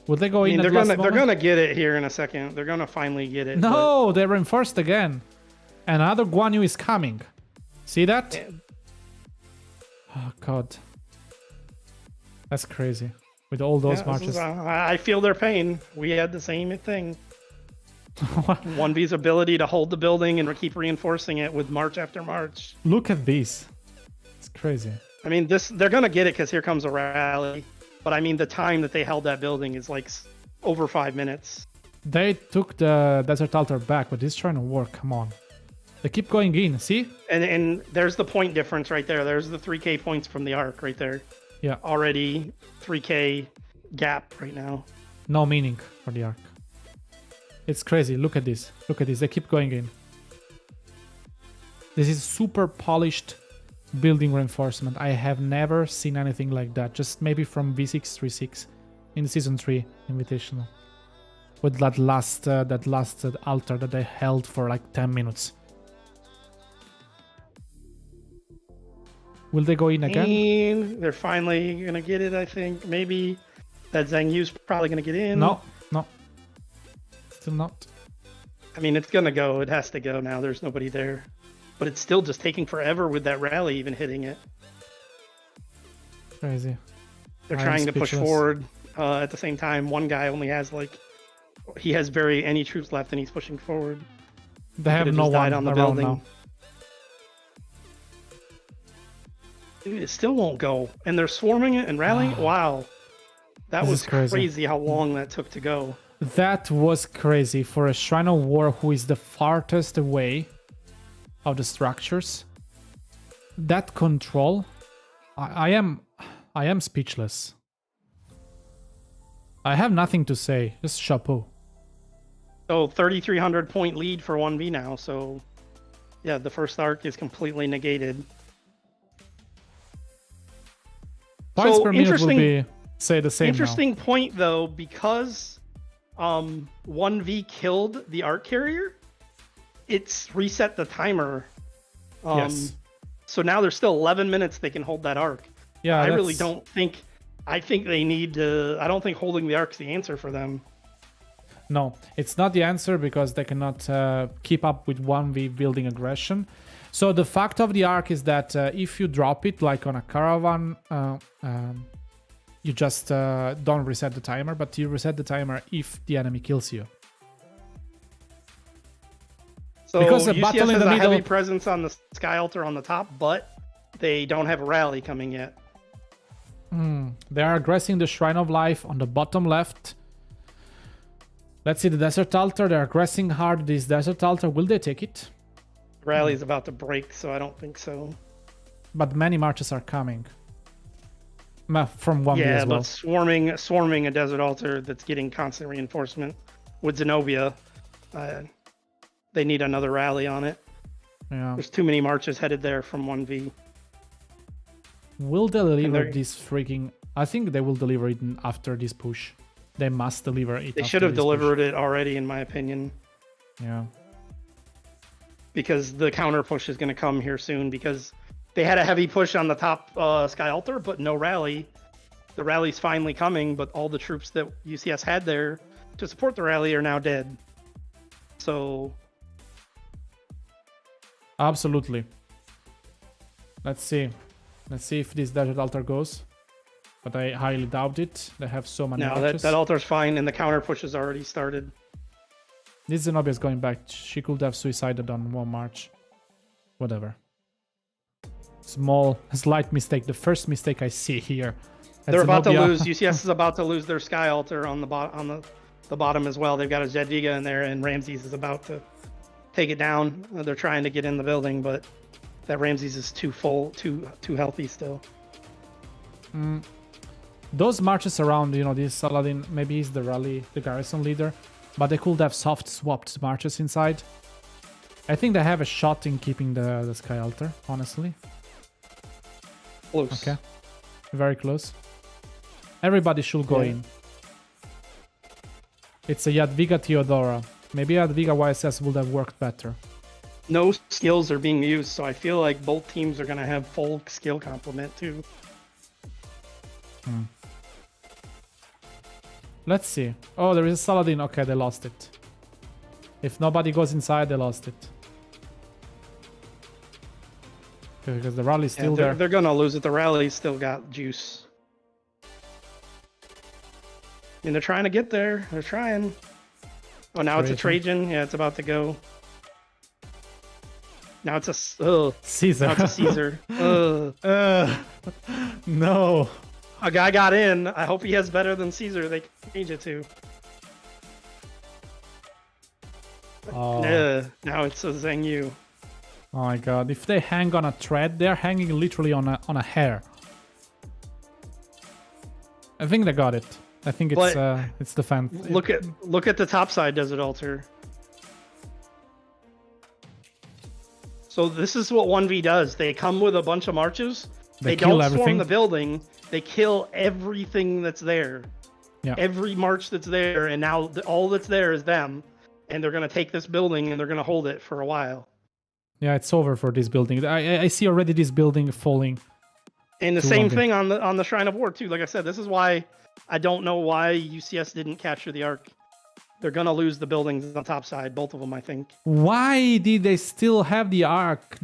Will they go in at last moment? They're gonna get it here in a second. They're gonna finally get it. No, they reinforced again. Another Guan Yu is coming. See that? Yeah. Oh god. That's crazy. With all those marches. I feel their pain. We had the same thing. 1V's ability to hold the building and keep reinforcing it with march after march. Look at this. It's crazy. I mean, they're gonna get it because here comes a rally. But I mean, the time that they held that building is like over 5 minutes. They took the Desert Altar back, but this Shrine of War, come on. They keep going in, see? And there's the point difference right there. There's the 3k points from the arc right there. Yeah. Already 3k gap right now. No meaning for the arc. It's crazy. Look at this. Look at this. They keep going in. This is super polished building reinforcement. I have never seen anything like that. Just maybe from V636 in the Season 3 Invitational. With that last altar that they held for like 10 minutes. Will they go in again? They're finally gonna get it, I think. Maybe that Zhang Yu's probably gonna get in. No. Still not. I mean, it's gonna go. It has to go now. There's nobody there. But it's still just taking forever with that rally even hitting it. Crazy. They're trying to push forward at the same time. One guy only has he has barely any troops left and he's pushing forward. They have no one on the building. Now. Dude, it still won't go. And they're swarming it and rallying. Wow. That was crazy how long that took to go. That was crazy for a Shrine of War who is the farthest away of the structures. That control, I am speechless. I have nothing to say. Just chapeau. So 3,300 point lead for 1v now. So yeah, the first arc is completely negated. Points per minute will be, say, the same Interesting point, though, because 1V killed the Arc Carrier, it's reset the timer. Yes. So now there's still 11 minutes they can hold that Arc. Yeah, I really don't think... I think they need to... I don't think holding the Arc's the answer for them. No, it's not the answer because they cannot keep up with 1v building aggression. So the fact of the Arc is that if you drop it, like on a Caravan, you just don't reset the timer, but you reset the timer if the enemy kills you. So because the UCS battle in has the a middle... heavy presence on the Sky Altar on the top, but they don't have a rally coming yet. They are aggressing the Shrine of Life on the bottom left. Let's see the Desert Altar. They're aggressing hard this Desert Altar. Will they take it? Rally is about to break, so I don't think so. But many marches are coming. From 1v Yeah, as well. but swarming a Desert Altar that's getting constant reinforcement with Zenobia, they need another rally on it. Yeah. There's too many marches headed there from 1v. Will they deliver this freaking... I think they will deliver it after this push. They must deliver it. They should have delivered it already, in my opinion. Yeah. Because the counter push is going to come here soon, because they had a heavy push on the top Sky Altar, but no rally. The rally's finally coming, but all the troops that UCS had there to support the rally are now dead. So... Absolutely. Let's see. Let's see if this Desert Altar goes. But I highly doubt it. They have so many marches. that altar's fine, and the counter push has already started. This Zenobia is going back. She could have suicided on one march. Whatever. Slight mistake. The first mistake I see here. They're about to lose. UCS is about to lose their Sky Altar on the bottom as well. They've got a Jedviga in there, and Ramses is about to take it down. They're trying to get in the building, but that Ramses is too full, too healthy still. Those marches around, this Saladin, maybe he's the rally, the garrison leader, but they could have soft swapped marches inside. I think they have a shot in keeping the Sky Altar, honestly. Close. Okay. Very close. Everybody should go in. It's a Jadwiga Theodora. Maybe Jadwiga YSS would have worked better. No skills are being used, so I feel like both teams are going to have full skill complement too. Let's see. Oh, there is a Saladin. Okay, they lost it. If nobody goes inside, they lost it. Okay, because the rally's still there. They're going to lose it. The rally's still got juice. And they're trying to get there. They're trying. Oh, now it's a Trajan. Yeah, it's about to go. Now it's a Caesar. Now it's a Caesar. No. A guy got in. I hope he has better than Caesar. They can change it to. Oh. Now it's a Zheng Yu. Oh my god! If they hang on a thread, they're hanging literally on a hair. I think they got it. I think it's the fan. Look at the top side Desert Altar. So this is what 1v does. They come with a bunch of marches. They don't swarm the building. They kill everything that's there. Yeah. Every march that's there, and now all that's there is them. And they're gonna take this building and they're gonna hold it for a while. Yeah, it's over for this building. I see already this building falling. And the same thing on the Shrine of War too. Like I said, this is why I don't know why UCS didn't capture the Arc. They're gonna lose the buildings on the top side, both of them, I think. Why did they still have the Arc?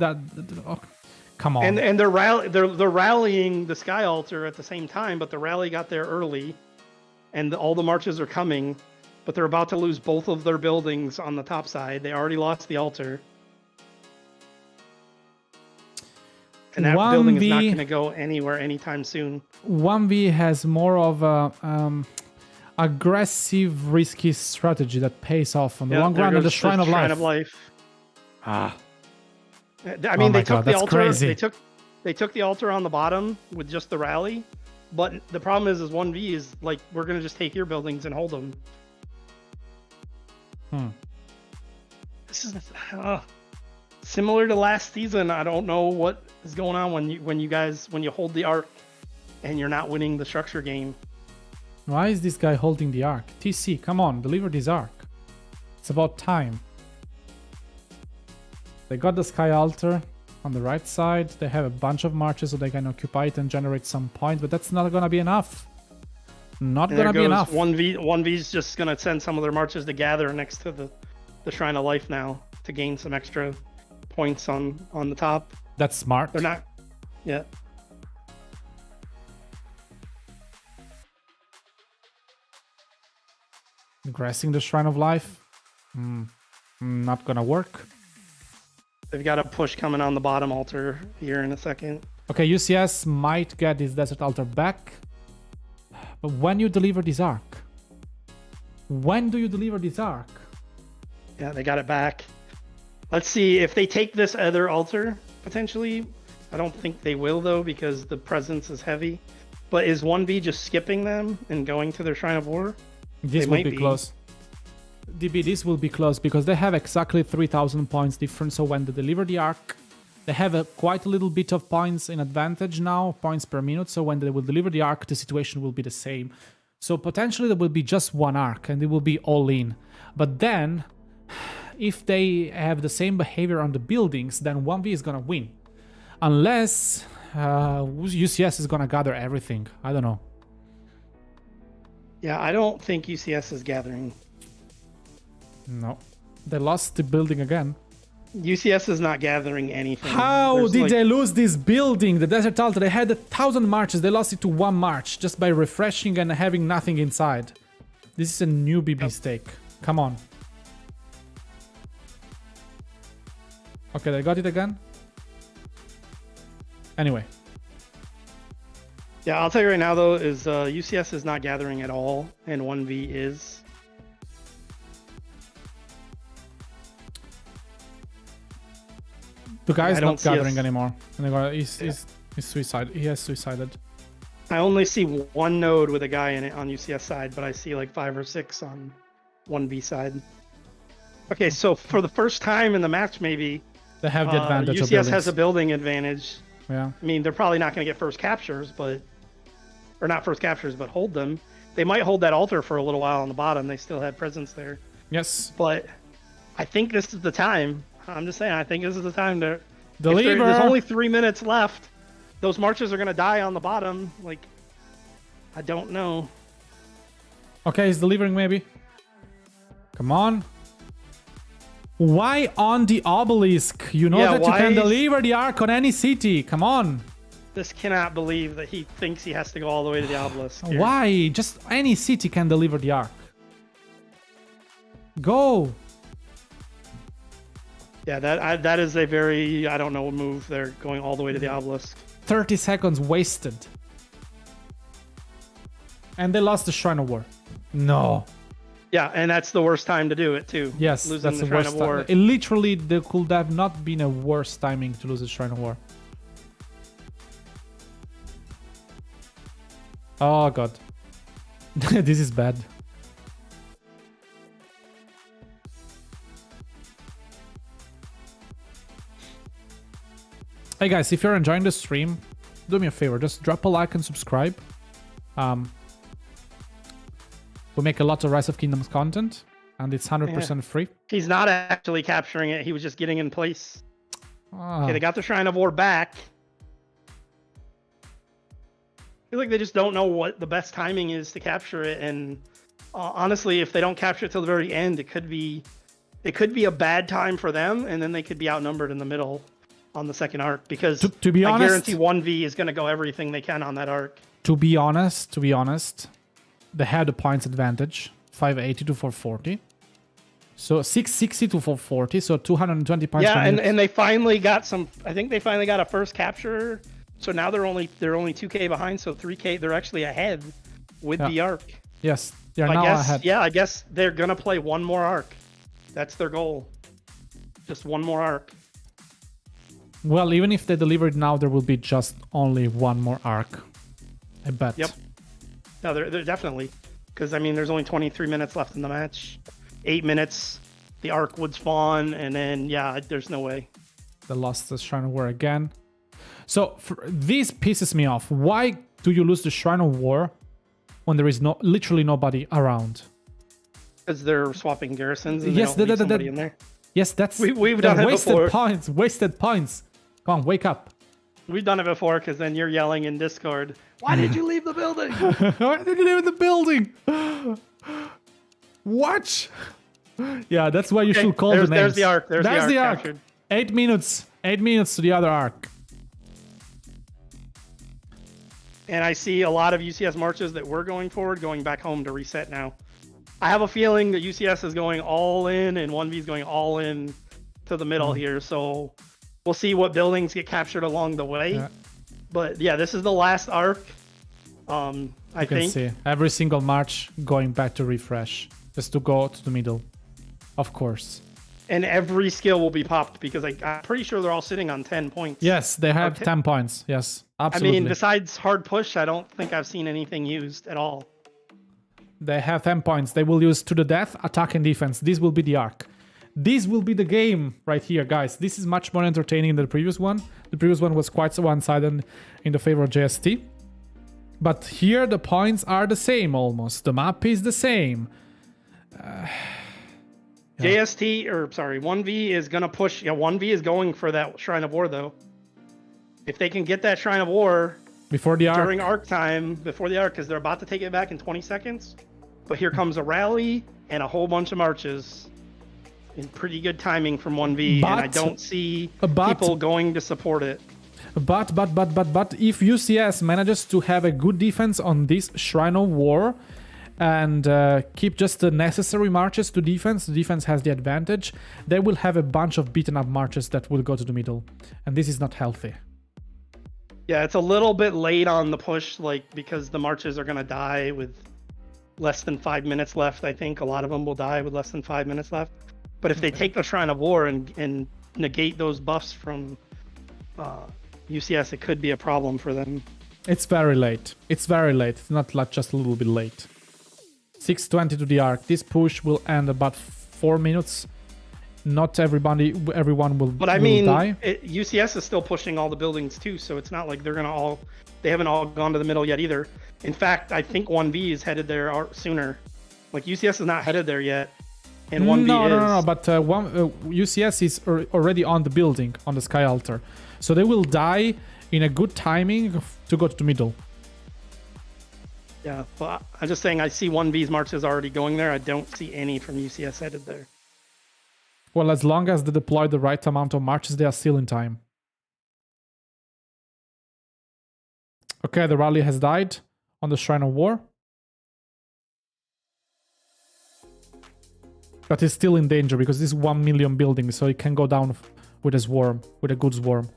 Come on. And they're rallying the Sky Altar at the same time, but the rally got there early, and all the marches are coming, but they're about to lose both of their buildings on the top side. They already lost the altar. And that building is not going to go anywhere anytime soon. 1v has more of a aggressive, risky strategy that pays off on the long run. And the Shrine of Life. I mean, they took the altar. Crazy. They took the altar on the bottom with just the rally, but the problem is 1v is like, we're going to just take your buildings and hold them. This is similar to last season. I don't know what is going on when you hold the Arc and you're not winning the structure game. Why is this guy holding the arc? TC, come on, deliver this arc. It's about time. They got the Sky Altar on the right side. They have a bunch of marches so they can occupy it and generate some points, but that's not gonna be enough. Not gonna be enough. 1V's just gonna send some of their marches to gather next to the Shrine of Life now to gain some extra points on the top. That's smart. They're not. Yeah. Grassing the Shrine of Life. Not gonna work. They've got a push coming on the bottom altar here in a second. Okay, UCS might get his Desert Altar back. But when you deliver this arc? When do you deliver this arc? Yeah, they got it back. Let's see if they take this other altar, potentially. I don't think they will, though, because the presence is heavy. But is 1V just skipping them and going to their Shrine of War? This will be close. DB, this will be close because they have exactly 3,000 points difference. So when they deliver the arc, they have quite a little bit of points in advantage now, points per minute. So when they will deliver the arc, the situation will be the same. So potentially there will be just one arc and it will be all in. But then, if they have the same behavior on the buildings, then 1V is gonna win. Unless UCS is gonna gather everything. I don't know. Yeah, I don't think UCS is gathering. No. They lost the building again. UCS is not gathering anything. How did they lose this building? The Desert Altar, they had 1,000 marches. They lost it to one march just by refreshing and having nothing inside. This is a newbie mistake. Come on. Okay, they got it again. Anyway. Yeah, I'll tell you right now, though, is UCS is not gathering at all, and 1V is. The guy's not gathering anymore. He's suicide. He has suicided. I only see one node with a guy in it on UCS side, but I see like 5 or 6 on 1V side. Okay, so for the first time in the match, maybe they have the advantage. UCS has a building advantage. Yeah. I mean, they're probably not going to get first captures, but not first captures, but hold them. They might hold that altar for a little while on the bottom. They still have presence there. Yes. But I think this is the time. I'm just saying, I think this is the time to deliver. There's only 3 minutes left. Those marches are going to die on the bottom. Like, I don't know. Okay, he's delivering maybe. Come on. Why on the obelisk? You know that you can deliver the arc on any city. Come on. This cannot believe that he thinks he has to go all the way to the obelisk here. Why? Just any city can deliver the arc. Go. Yeah, that is a very, I don't know, move. They're going all the way to the obelisk. 30 seconds wasted. And they lost the Shrine of War. No. Yeah, and that's the worst time to do it, too. Yes, that's the worst time. Literally, there could have not been a worse timing to lose the Shrine of War. Oh, God. This is bad. Hey guys, if you're enjoying the stream, do me a favor, just drop a like and subscribe. We make a lot of Rise of Kingdoms content, and it's 100% free. He's not actually capturing it, he was just getting in place. Okay, they got the Shrine of War back. I feel like they just don't know what the best timing is to capture it, and honestly, if they don't capture it till the very end, it could be a bad time for them, and then they could be outnumbered in the middle on the second arc, because to be honest, I guarantee 1V is going to go everything they can on that arc. To be honest, they had the points advantage, 580 to 440. So 660 to 440, so 220 points. Yeah, and they finally got some. I think they finally got a first capture. So now they're only 2K behind, so 3K. They're actually ahead with the arc. Yes, they're now ahead. Yeah, I guess they're gonna play one more arc. That's their goal. Just one more arc. Well, even if they deliver it now, there will be just only one more arc. I bet. Yep. No, they're definitely, because I mean, there's only 23 minutes left in the match. 8 minutes, the arc would spawn, and then there's no way. They lost the Shrine of War again. So this pisses me off. Why do you lose the Shrine of War when there is literally nobody around? Because they're swapping garrisons and Yes, they don't leave somebody in there. Yes, that's We've done it wasted before. points. Wasted points. Come on, wake up. We've done it before because then you're yelling in Discord, why did you leave the building? Why did you leave the building? What? Yeah, that's why you should call the names. There's the arc. There's the arc. Captured. 8 minutes. 8 minutes to the other arc. And I see a lot of UCS marches that were going forward going back home to reset now. I have a feeling that UCS is going all in and OneV is going all in to the middle here. So we'll see what buildings get captured along the way. Yeah. But yeah, this is the last arc. I think. See every single march going back to refresh just to go to the middle, of course. And every skill will be popped because I'm pretty sure they're all sitting on 10 points. Yes, they have 10 points. Yes, absolutely. I mean, besides hard push, I don't think I've seen anything used at all. They have 10 points. They will use to the death, attack and defense. This will be the arc. This will be the game right here, guys. This is much more entertaining than the previous one. The previous one was quite one-sided in the favor of JST. But here the points are the same almost. The map is the same. JST, or sorry, OneV is going to push. Yeah, OneV is going for that Shrine of War, though. If they can get that Shrine of War before the arc, during arc time, before the arc, because they're about to take it back in 20 seconds. But here comes a rally and a whole bunch of marches in pretty good timing from OneV, and I don't see people going to support it. But if UCS manages to have a good defense on this Shrine of War and keep just the necessary marches to defense, the defense has the advantage, they will have a bunch of beaten up marches that will go to the middle. And this is not healthy. Yeah, it's a little bit late on the push, like, because the marches are going to die with less than 5 minutes left. I think a lot of them will die with less than 5 minutes left. But if they take the Shrine of War and negate those buffs from UCS, it could be a problem for them. It's very late. It's very late. It's not like just a little bit late. 6:20 to the arc. This push will end about 4 minutes. Not everyone will. But I mean, UCS is still pushing all the buildings too, so it's not like they're gonna all. They haven't all gone to the middle yet either. In fact, I think OneV is headed there sooner. Like UCS is not headed there yet, and OneV is. No. But UCS is already on the building on the Sky Altar, so they will die in a good timing to go to the middle. Yeah, but I'm just saying I see OneV's marches already going there. I don't see any from UCS headed there. Well, as long as they deploy the right amount of marches, they are still in time. Okay, the rally has died on the Shrine of War. But it's still in danger because this is 1 million building, so it can go down with a swarm, with a good swarm.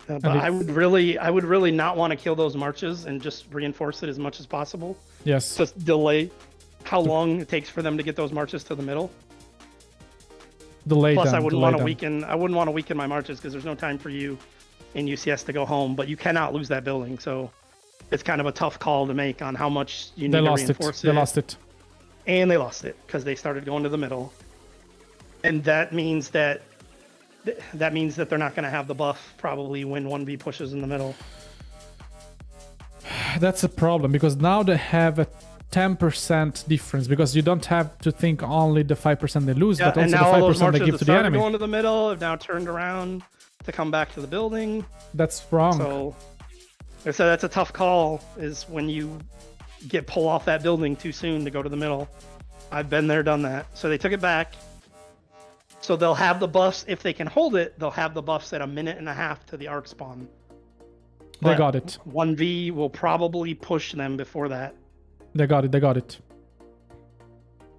But I would really not want to kill those marches and just reinforce it as much as possible. Yes. Just delay how long it takes for them to get those marches to the middle. Plus, I wouldn't want to weaken my marches because there's no time for you in UCS to go home. But you cannot lose that building, so it's kind of a tough call to make on how much you need to reinforce it. They lost it, and they lost it because they started going to the middle, and that means that they're not going to have the buff probably when OneV pushes in the middle. That's a problem because now they have a 10% difference because you don't have to think only the 5% they lose, but also the 5% they give to the enemy. Going to the middle have now turned around to come back to the building. That's wrong. So that's a tough call, is when you pull off that building too soon to go to the middle. I've been there, done that. So they took it back. So they'll have the buffs. If they can hold it, they'll have the buffs at 1.5 minutes to the arc spawn. They got it. OneV will probably push them before that. They got it.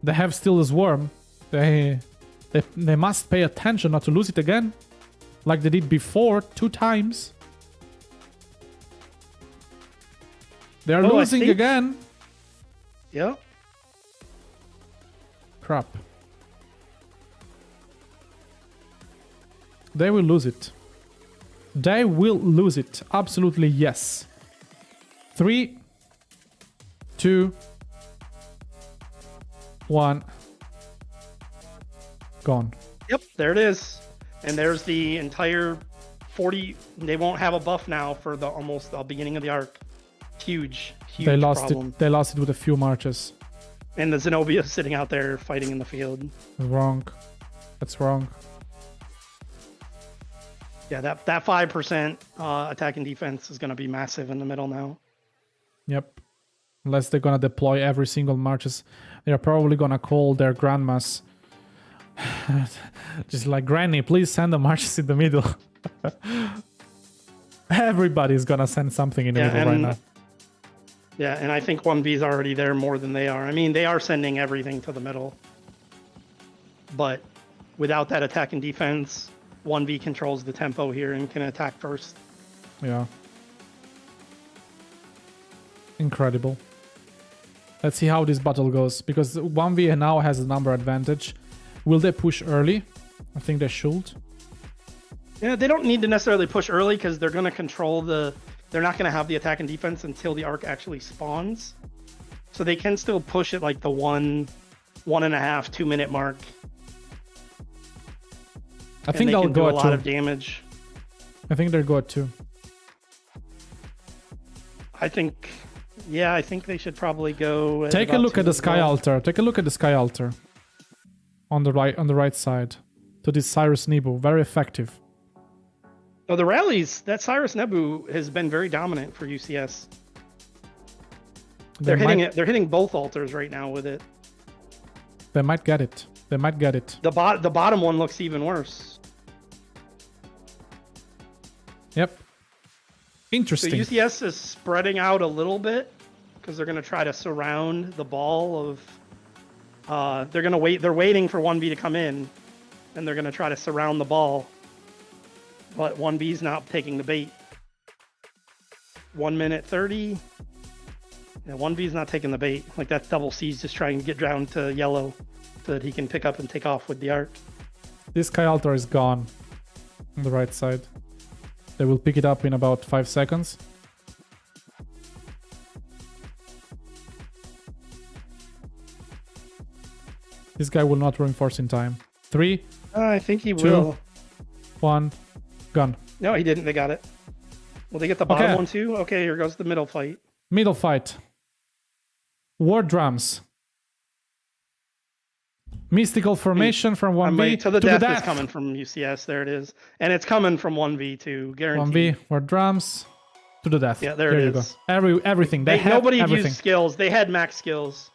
They have still the swarm. They must pay attention not to lose it again. Like they did before 2 times. They're losing again. Yeah. Crap. They will lose it. They will lose it. Absolutely yes. 3, 2, 1. Gone. Yep, there it is. And there's the entire 40. They won't have a buff now for almost the beginning of the arc. Huge They lost problem. it. They lost it with a few marches. And the Zenobia sitting out there fighting in the field. Wrong. That's wrong. Yeah, that 5% attack and defense is going to be massive in the middle now. Yep. Unless they're gonna deploy every single marches, they're probably gonna call their grandmas. Just like, Granny, please send the marches in the middle. Everybody's gonna send something in the middle right now. Yeah, and I think 1V is already there more than they are. I mean, they are sending everything to the middle. But without that attack and defense, 1V controls the tempo here and can attack first. Yeah. Incredible. Let's see how this battle goes, because 1v now has a number advantage. Will they push early? I think they should. Yeah, they don't need to necessarily push early because they're going to control the... They're not going to have the attack and defense until the arc actually spawns. So they can still push at like the 1.5, 2 minute mark. I think they'll go do at a lot of damage. I think they'll go at 2. I think they should probably go. Take a look at the Sky Altar. Take a look at the Sky Altar. On the right side. To this Cyrus Nebu. Very effective. Oh, the rallies, that Cyrus Nebu has been very dominant for UCS. They're hitting both altars right now with it. They might get it. They might get it. The bottom one looks even worse. Yep. Interesting. So UCS is spreading out a little bit because they're going to try to surround the ball of... They're waiting for 1V to come in, and they're going to try to surround the ball. But 1V's not taking the bait. 1 minute 30. Yeah, 1V's not taking the bait. Like, that double C's just trying to get down to yellow so that he can pick up and take off with the arc. This Sky Altar is gone on the right side. They will pick it up in about 5 seconds. This guy will not reinforce in time. 3. I think he 2, will. 1. Gone. No, he didn't. They got it. Will they get the bottom one too? Okay, here goes the middle fight. Middle fight. War drums. Mystical formation from 1v to the death is coming from UCS. There it is. And it's coming from 1v too, guaranteed. 1v, war drums. To the death. Yeah, there it is. Everything. Nobody everything. used skills. They had max skills.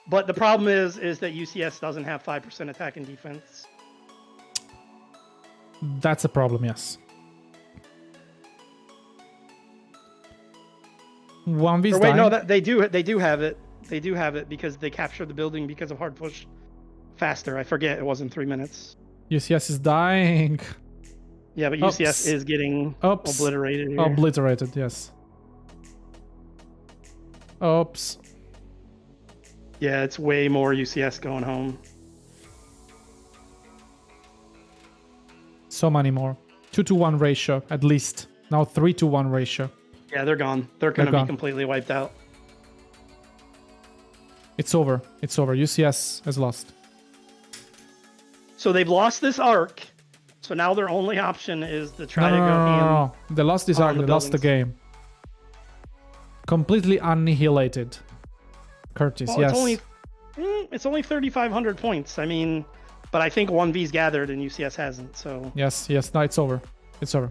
But the problem is that UCS doesn't have 5% attack and defense. That's a problem, yes. 1v's dying. No, they do have it. They do have it because they captured the building because of hard push faster. I forget, it wasn't 3 minutes. UCS is dying. Yeah, but UCS is getting obliterated here. Obliterated, yes. Oops. Yeah, it's way more UCS going home. So many more. 2-to-1 ratio, at least. Now 3-to-1 ratio. Yeah, they're gone. They're going to be completely wiped out. It's over. It's over. UCS has lost. So they've lost this arc. So now their only option is to try to go No. They lost this arc. They lost the game. Completely annihilated. Curtis, yes. It's only 3,500 points. I mean, but I think 1V's gathered and UCS hasn't. So yes. No, it's over. It's over.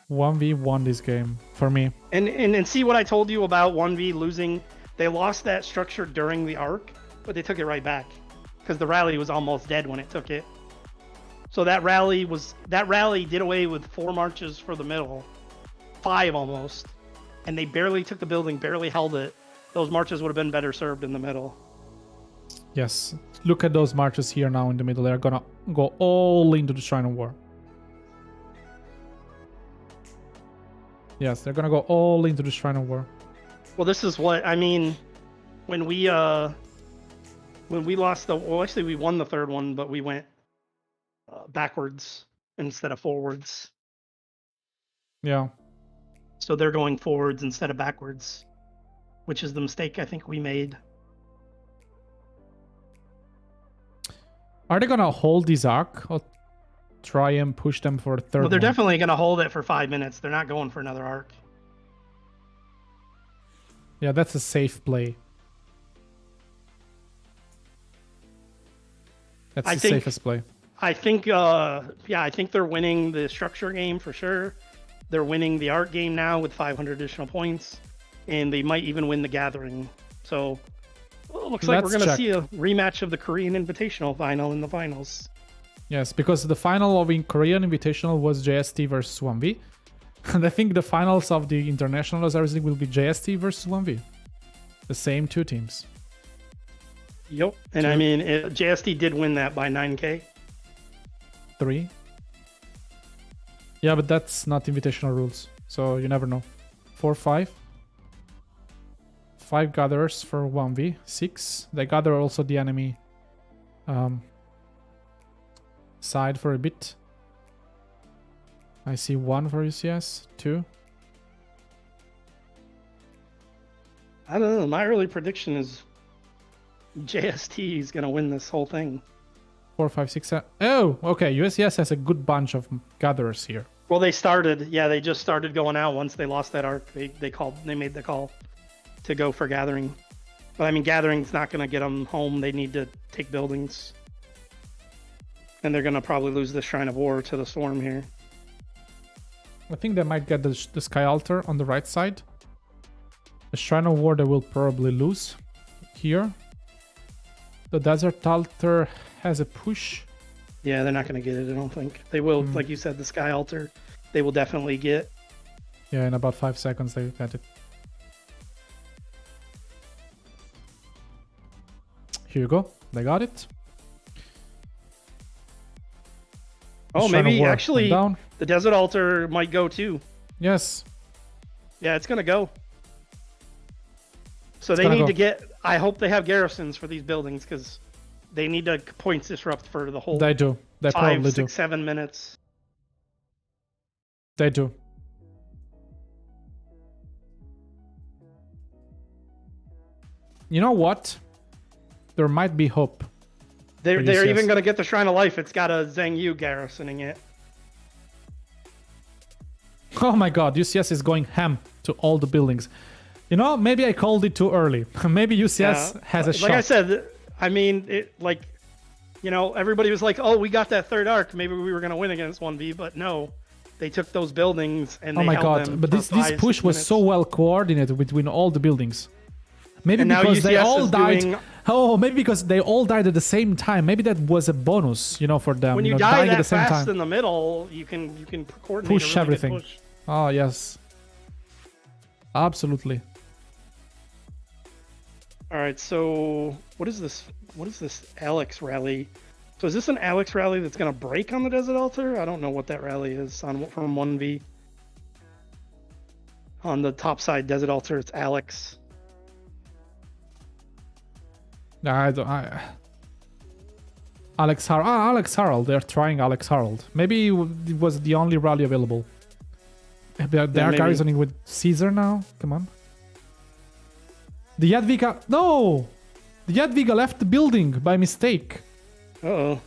1v won this game for me. And see what I told you about 1v losing. They lost that structure during the arc, but they took it right back because the rally was almost dead when it took it. So that rally did away with 4 marches for the middle, 5 almost, and they barely took the building, barely held it. Those marches would have been better served in the middle. Yes, look at those marches here now in the middle. They're gonna go all into the Shrine of War. Yes, they're gonna go all into the Shrine of War. Well, this is what I mean. When we lost actually we won the third one, but we went backwards instead of forwards. Yeah. So they're going forwards instead of backwards, which is the mistake I think we made. Are they gonna hold this arc or try and push them for a third? Well, they're one? definitely gonna hold it for 5 minutes. They're not going for another arc. Yeah, that's a safe play. That's the safest play. I think, I think they're winning the structure game for sure. They're winning the art game now with 500 additional points, and they might even win the gathering. So, well, it looks like we're going to see a rematch of the Korean Invitational final in the finals. Yes, because the final of the Korean Invitational was JST versus OneV. And I think the finals of the International Osiris League will be JST versus OneV. The same two teams. Yep. And I mean, JST did win that by 9K. 3. Yeah, but that's not invitational rules. So you never know. 4, 5. 5 gatherers for 1v. 6. They gather also the enemy side for a bit. I see 1 for UCS. 2. I don't know. My early prediction is JST is going to win this whole thing. 4, 5, 6, 7. Oh, okay. UCS has a good bunch of gatherers here. Well, they started. Yeah, they just started going out once they lost that arc. They made the call to go for gathering. But I mean, gathering's not going to get them home. They need to take buildings. And they're going to probably lose the Shrine of War to the Storm here. I think they might get the Sky Altar on the right side. The Shrine of War they will probably lose here. The Desert Altar has a push. Yeah, they're not going to get it, I don't think. They will, like you said, the Sky Altar, they will definitely get. Yeah, in about 5 seconds they get it. Here you go. They got it. Oh, maybe actually the Desert Altar might go too. Yes. Yeah, it's going to go. So they need to get... I hope they have garrisons for these buildings because they need to points disrupt for the whole... They do. They 5, probably 6, 7 minutes. They do. You know what? There might be hope. They're even going to get the Shrine of Life. It's got a Zhang Yu garrisoning it. Oh my god, UCS is going ham to all the buildings. You know, maybe I called it too early. Maybe UCS has a shot. Like I said, I mean, everybody was like, oh, we got that third arc. Maybe we were going to win against 1v, but no. They took those buildings and they held them. But this push was so well coordinated between all the buildings. Maybe because they all died. Maybe because they all died at the same time. Maybe that was a bonus, for them. When you die that fast in the middle, you can coordinate push everything. Push. Oh yes, absolutely. All right, so what is this? What is this Alex rally? So is this an Alex rally that's gonna break on the Desert Altar? I don't know what that rally is from 1v. On the top side, Desert Altar, it's Alex. Alex Harold. They're trying Alex Harold. Maybe it was the only rally available. They are garrisoning with Caesar now. Come on. The Jadwiga. No! The Jadwiga left the building by mistake. Uh-oh.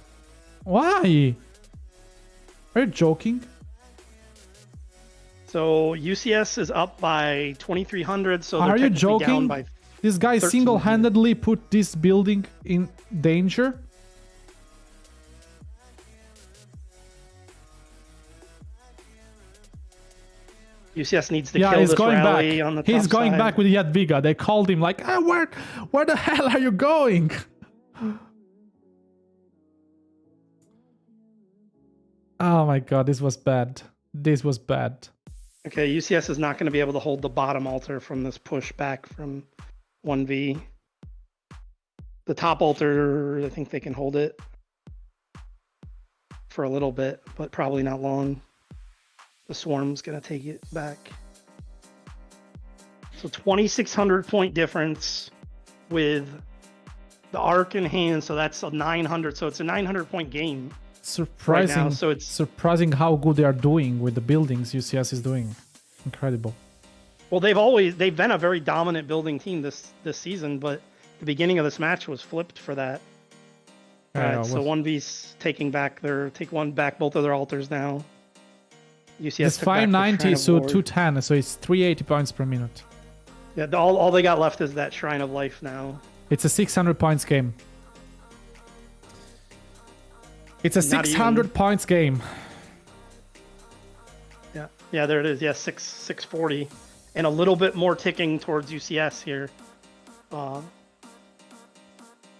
Why? Are you joking? So UCS is up by 2,300. So are you joking? Down by this guy single-handedly put this building in danger. UCS needs to kill this rally on the top side. He's going back with Jadwiga. They called him like, where the hell are you going? Oh my god, this was bad. This was bad. Okay, UCS is not going to be able to hold the bottom altar from this push back from 1v. The top altar, I think they can hold it for a little bit, but probably not long. The Swarm's going to take it back. So 2,600 point difference with the arc in hand, so that's a 900. So it's a 900 point game. Surprising. Right now, so it's surprising how good they are doing with the buildings UCS is doing. Incredible. Well, they've been a very dominant building team this season, but the beginning of this match was flipped for that. So 1v's taking back both of their altars now. UCS it's 590, so 210, so it's 380 points per minute. Yeah, all they got left is that Shrine of Life now. It's a 600 points game. It's a Not 600 even. points game. Yeah, there it is. Yeah, 640, and a little bit more ticking towards UCS here.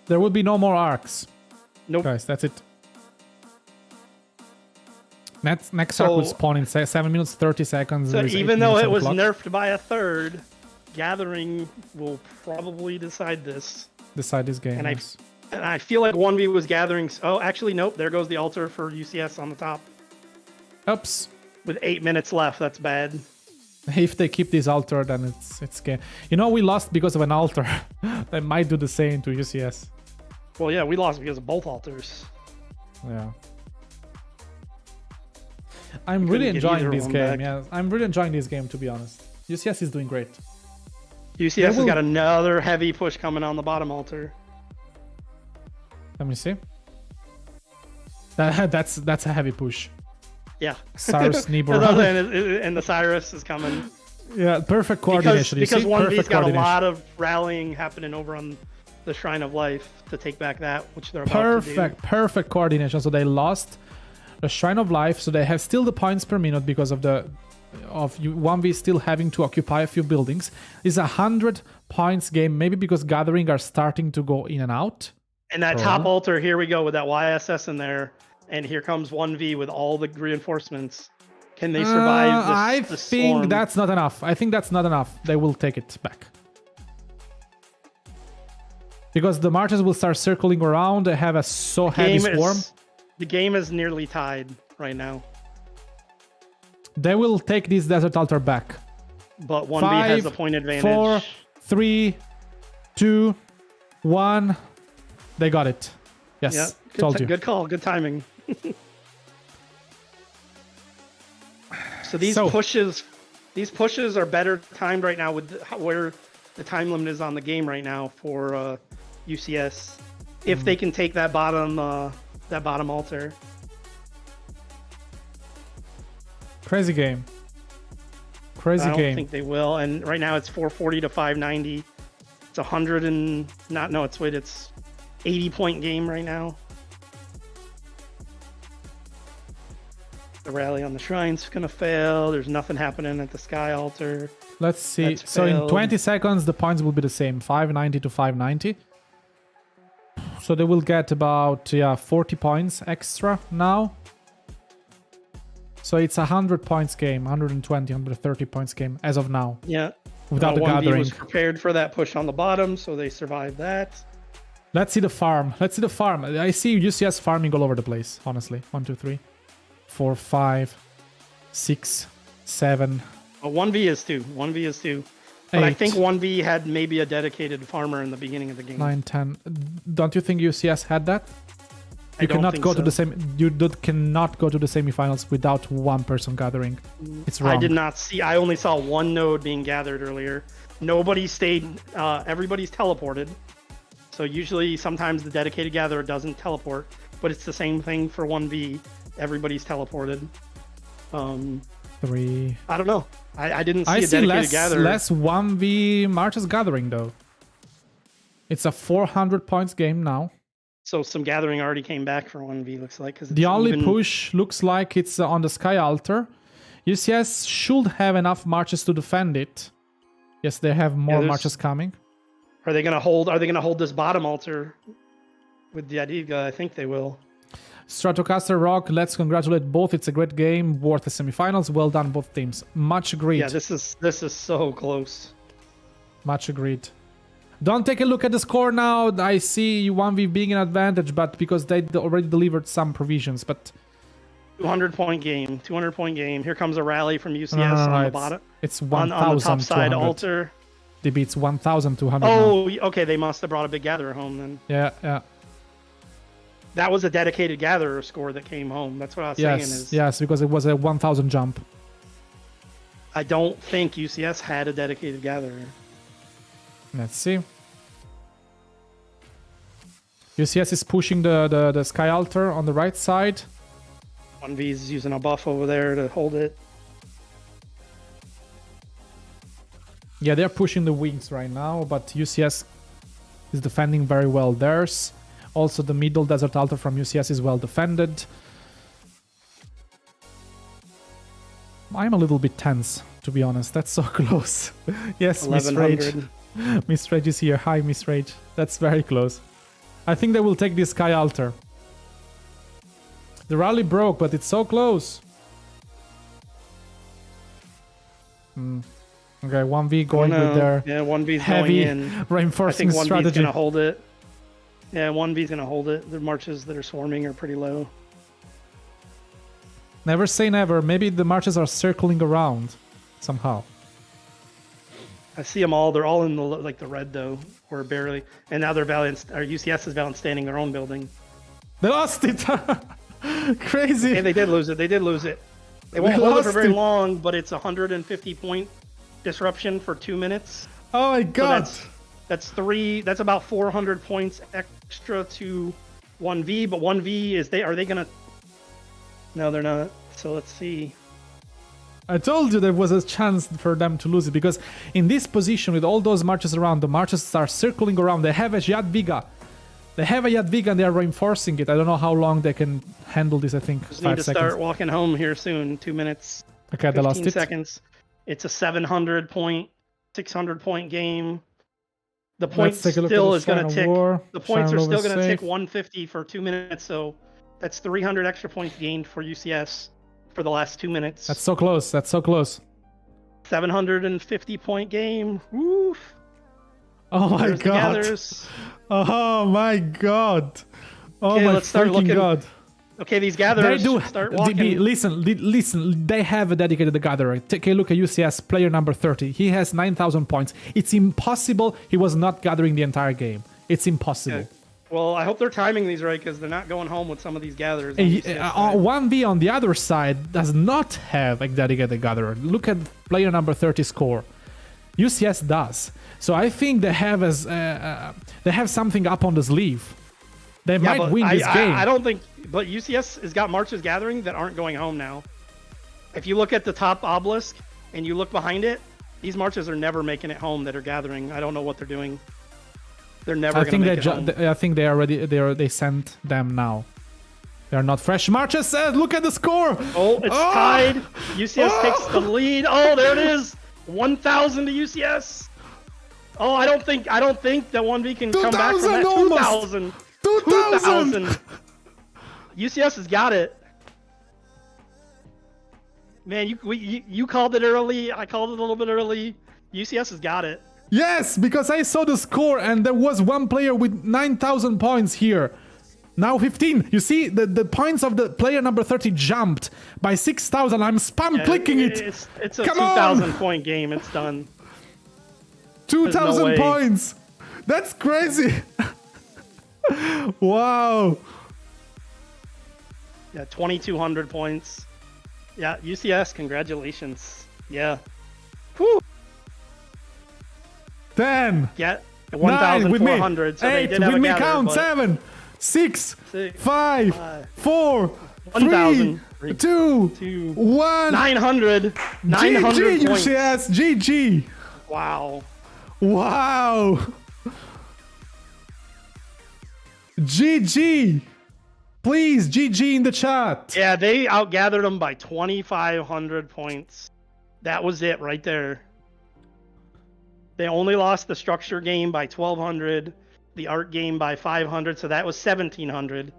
There will be no more arcs. Nope. Guys, that's it. Next arc will spawn in 7 minutes 30 seconds. So There is 8 even though minutes it on was the clock. nerfed by a third, Gathering will probably decide this. Decide this game. And yes. I feel like 1v was Gathering. Oh, actually, nope. There goes the altar for UCS on the top. Oops. With 8 minutes left, that's bad. If they keep this altar, then it's game. You know, we lost because of an altar. They might do the same to UCS. Well, yeah, we lost because of both altars. Yeah. I'm really enjoying this game. Back. Yeah, I'm really enjoying this game, to be honest. UCS is doing great. UCS has got another heavy push coming on the bottom altar. Let me see. That's a heavy push. Yeah. Cyrus Niebuhr. and the Cyrus is coming. Yeah, perfect coordination. Because you see? 1V's Perfect got a coordination. lot of rallying happening over on the Shrine of Life to take back that, which they're about to do. Perfect coordination. So they lost the Shrine of Life, so they have still the points per minute because of 1v still having to occupy a few buildings. It's a 100 points game, maybe because Gathering are starting to go in and out. And that top altar, here we go with that YSS in there. And here comes 1v with all the reinforcements. Can they survive this think storm? that's not enough. I think that's not enough. They will take it back. Because the marches will start circling around. They have a heavy swarm. The game is nearly tied right now. They will take this desert altar back. But 1v has a point advantage. 4, 3, 2, 1. They got it. Yes, Yeah, told you. Good call. Good timing. So these pushes are better timed right now with where the time limit is on the game right now for UCS. If they can take that bottom altar. Crazy game. Crazy game. I don't think they will. And right now it's 440 to 590. It's 100 and it's 80 point game right now. The rally on the shrine's gonna fail. There's nothing happening at the sky altar. Let's see. That's So in failed. 20 seconds, the points will be the same. 590 to 590. So they will get about 40 points extra now. So it's a 100 points game, 120, 130 points game as of now. Yeah. Without the 1V Gathering. was prepared for that push on the bottom, so they survived that. Let's see the farm. I see UCS farming all over the place, honestly. 1, 2, 3, 4, 5, 6, 7. 1v is 2. 1v is 2. But 8, I think 1v had maybe a dedicated farmer in the beginning of the game. 9, 10. Don't you think UCS had that? I You don't cannot think go so. to the cannot go to the semifinals without one person gathering. It's wrong. I did not see. I only saw one node being gathered earlier. Nobody stayed. Everybody's teleported. So usually, sometimes the dedicated gatherer doesn't teleport, but it's the same thing for 1v. Everybody's teleported. 3. I don't know. I didn't see I a see dedicated gatherer. less 1v marches gathering though. It's a 400 points game now. So some gathering already came back for 1v. Looks like because The only push looks like it's on the sky altar. UCS should have enough marches to defend it. Yes, they have more marches coming. Are they gonna hold? Are they gonna hold this bottom altar with the Adiga? I think they will. Stratocaster Rock, let's congratulate both. It's a great game, worth the semifinals. Well done, both teams. Much agreed. Yeah, this is so close. Much agreed. Don't take a look at the score now. I see 1v being an advantage, but because they already delivered some provisions. But 200 point game. 200 point game. Here comes a rally from UCS on the bottom. It's on the top side altar. They beats 1,200. Oh, now. okay. They must have brought a big gatherer home then. Yeah. That was a dedicated gatherer score that came home. That's what I was saying. Yes, because it was a 1,000 jump. I don't think UCS had a dedicated gatherer. Let's see. UCS is pushing the sky altar on the right side. 1v is using a buff over there to hold it. Yeah, they're pushing the wings right now, but UCS is defending very well theirs. Also, the middle Desert Altar from UCS is well defended. I'm a little bit tense, to be honest. That's so close. Yes, Miss Rage. Miss Rage is here. Hi, Miss Rage. That's very close. I think they will take this Sky Altar. The rally broke, but it's so close. Okay, 1v going with their heavy going in. Reinforcing I think 1V's strategy. Gonna hold it. Yeah, 1V's gonna hold it. The marches that are swarming are pretty low. Never say never. Maybe the marches are circling around somehow. I see them all. They're all in the red though, or barely. And now they're Valiant, or UCS is Valiant standing their own building. They lost it. Crazy. And they did lose it. They did lose it. They won't hold it for very long, but it's 150 point disruption for 2 minutes. Oh my god. So that's about 400 points extra to 1V, but 1V are they gonna? No, they're not. So let's see. I told you there was a chance for them to lose it, because in this position with all those marches around, the marches are circling around. They have a Jadviga. They have a Jadviga and they're reinforcing it. I don't know how long they can handle this. I think just 5 need to seconds. Start walking home here soon. 2 minutes. Okay, they lost it. Seconds. It's a 700 point, 600 point game. The point still is going to tick. The points are still going to tick 150 for 2 minutes. So that's 300 extra points gained for UCS for the last 2 minutes. That's so close. That's so close. 750 point game. Woof. Oh my god. Oh my god. Oh okay, my freaking god. Okay, these gatherers start walking. Listen, they have a dedicated gatherer. Take a look at UCS player number 30. He has 9,000 points. It's impossible he was not gathering the entire game. It's impossible. Okay. Well, I hope they're timing these right, because they're not going home with some of these gatherers. 1v on the other side does not have a dedicated gatherer. Look at player number 30 score. UCS does. So I think they have something up on the sleeve. They might win this game. I don't think, but UCS has got marches gathering that aren't going home now. If you look at the top obelisk and you look behind it, these marches are never making it home that are gathering. I don't know what they're doing. They're never going to make it home. I think they already they sent them now. They are not fresh marches. Look at the score. Oh, it's tied. UCS takes the lead. Oh, there it is. 1,000 to UCS. Oh, I don't think that 1V can come back from that. 2,000. 2,000. UCS has got it. Man, you called it early. I called it a little bit early. UCS has got it. Yes, because I saw the score and there was one player with 9,000 points here. Now 15. You see, the points of the player number 30 jumped by 6,000. I'm clicking it. It's a 2,000 point game. It's done. 2,000 points. That's crazy. Wow. Yeah, 2,200 points. Yeah, UCS, congratulations. Yeah. Whew. 10. Yeah, 1,400. So 8, with me count. 7, 6, 5, 4, 3, 2, 1. 900. 900 GG, points. UCS. GG. Wow. Wow. GG. Please, GG in the chat. Yeah, they outgathered them by 2,500 points. That was it right there. They only lost the structure game by 1,200, the art game by 500, so that was 1,700.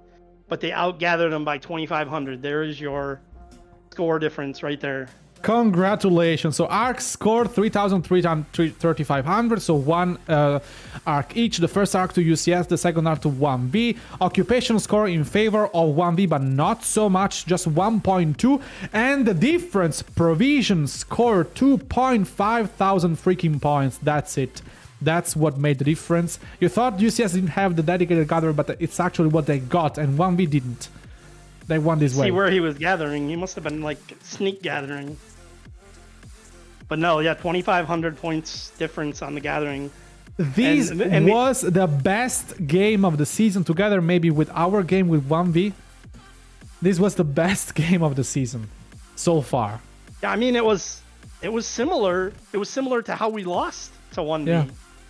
But they outgathered them by 2,500. There is your score difference right there. Congratulations. So Arc scored 3,35, so one arc each. The first arc to UCS, the second arc to 1V. Occupation score in favor of 1V, but not so much, just 1.2. And the difference, Provision scored 2.5 thousand freaking points. That's it. That's what made the difference. You thought UCS didn't have the dedicated gatherer, but it's actually what they got, and 1V didn't. They won this way. See where he was gathering. He must have been like sneak gathering. But no, yeah, 2,500 points difference on the gathering. This was the best game of the season, together maybe with our game with 1V. This was the best game of the season so far. Yeah, I mean, it was it was similar. It was similar to how we lost to 1V.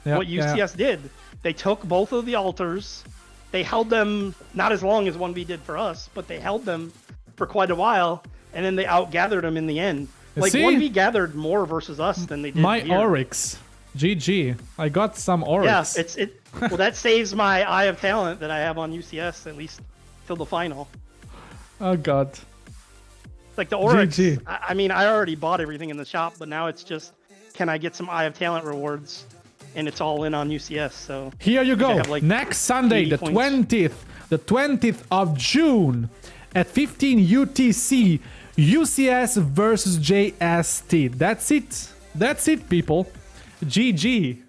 Yeah, What UCS did, they took both of the altars, they held them not as long as 1V did for us, but they held them for quite a while, and then they outgathered them in the end. Like, See? 1V gathered more versus us than they did My here. Oryx. GG. I got some Oryx. Yeah, well, that saves my Eye of Talent that I have on UCS, at least till the final. Oh, God. Like, the Oryx, GG. I mean, I already bought everything in the shop, but now it's just, can I get some Eye of Talent rewards? And it's all in on UCS, so... Here you go. have, like, Next Sunday, 80 the points. 20th of June at 15 UTC, UCS versus JST. That's it. That's it, people. GG.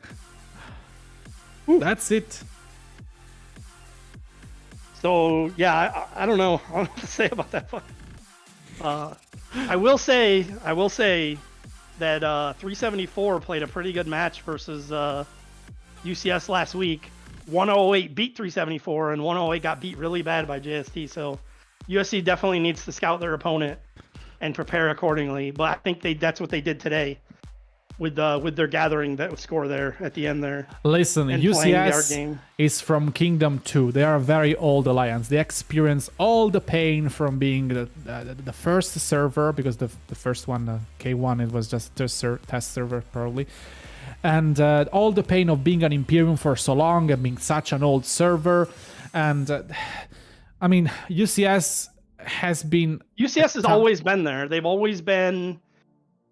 That's it. So, yeah, I don't know. I don't know what to say about that one. I will say that 374 played a pretty good match versus UCS last week. 108 beat 374, and 108 got beat really bad by JST. So USC definitely needs to scout their opponent and prepare accordingly. But I think that's what they did today with their gathering that score there at the end there. Listen, and playing the art UCS game. is from Kingdom 2. They are a very old alliance. They experience all the pain from being the first server, because the first one, K1, it was just a test server probably. And all the pain of being an Imperium for so long and being such an old server. And I mean, UCS has always been there. They've always been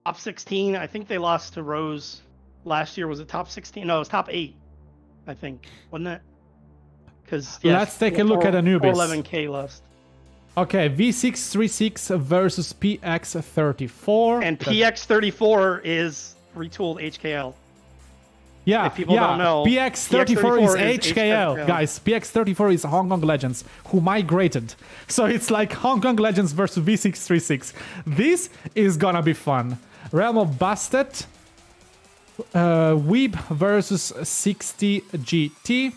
top 16. I think they lost to Rose last year. Was it top 16? No, it was top 8, I think. Wasn't it? Because let's take a look at Anubis. 11K lost. Okay, V636 versus PX34. And PX34 is retooled HKL. Yeah, if people don't know, PX34 is HKL. HKL. Guys, PX34 is Hong Kong Legends, who migrated. So it's like Hong Kong Legends versus V636. This is gonna be fun. Realm of Busted, Weeb versus 60 GT.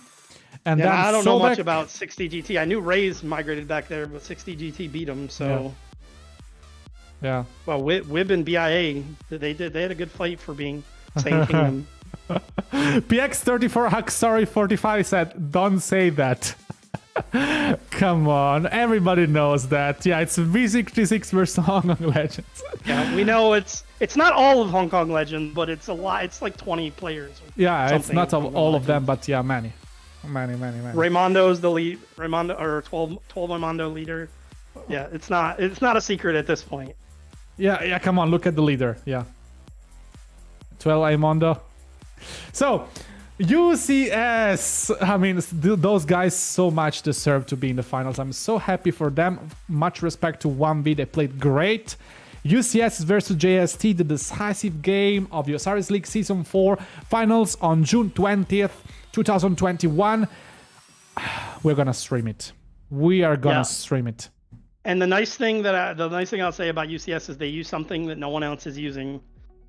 And then I don't know Sobek. much about 60 GT. I knew Ray's migrated back there, but 60 GT beat him, so... Yeah. Well, Wib and BIA, they had a good fight for being same kingdom. PX34 Hackstory 45 said, don't say that. Come on, everybody knows that. Yeah, it's V66 versus Hong Kong Legends. Yeah, we know it's not all of Hong Kong Legends, but it's a lot. It's like 20 players. Yeah, it's not all of them, but yeah, many. Raymondo's the lead. Raymondo, or 12 Raymondo leader. Yeah, it's not a secret at this point. Yeah, come on, look at the leader. Yeah. 12 Raymondo. So, UCS, I mean, those guys so much deserve to be in the finals. I'm so happy for them. Much respect to 1V, they played great. UCS versus JST, the decisive game of the Osiris League Season 4 finals on June 20th, 2021. We're gonna stream it. We are gonna stream it. And the nice thing I'll say about UCS is they use something that no one else is using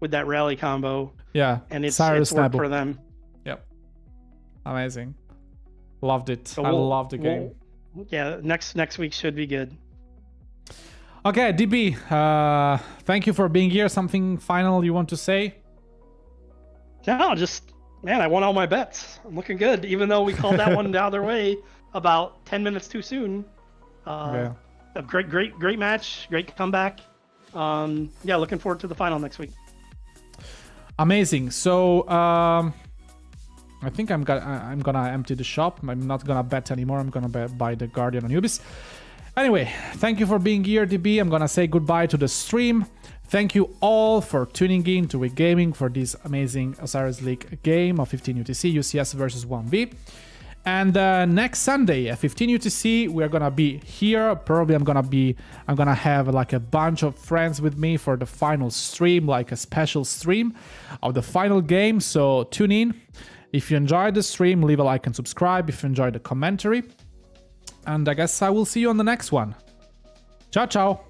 with that rally combo. Yeah, and it's worked for them. Yep. Amazing. Loved it. So I love the game. Yeah, next week should be good. Okay, DB, thank you for being here. Something final you want to say? No, just, man, I won all my bets. I'm looking good, even though we called that one the other way about 10 minutes too soon. A great match, great comeback. Yeah, looking forward to the final next week. Amazing. So I think I'm gonna empty the shop. I'm not gonna bet anymore. I'm gonna buy the Guardian on Ubis. Anyway, thank you for being here, DB. I'm gonna say goodbye to the stream. Thank you all for tuning in to Wick Gaming for this amazing Osiris League game of 15 UTC, UCS versus 1V. And next Sunday at 15 UTC, we're gonna be here. Probably I'm gonna have like a bunch of friends with me for the final stream, like a special stream of the final game. So tune in. If you enjoyed the stream, leave a like and subscribe if you enjoyed the commentary. And I guess I will see you on the next one. Ciao, ciao.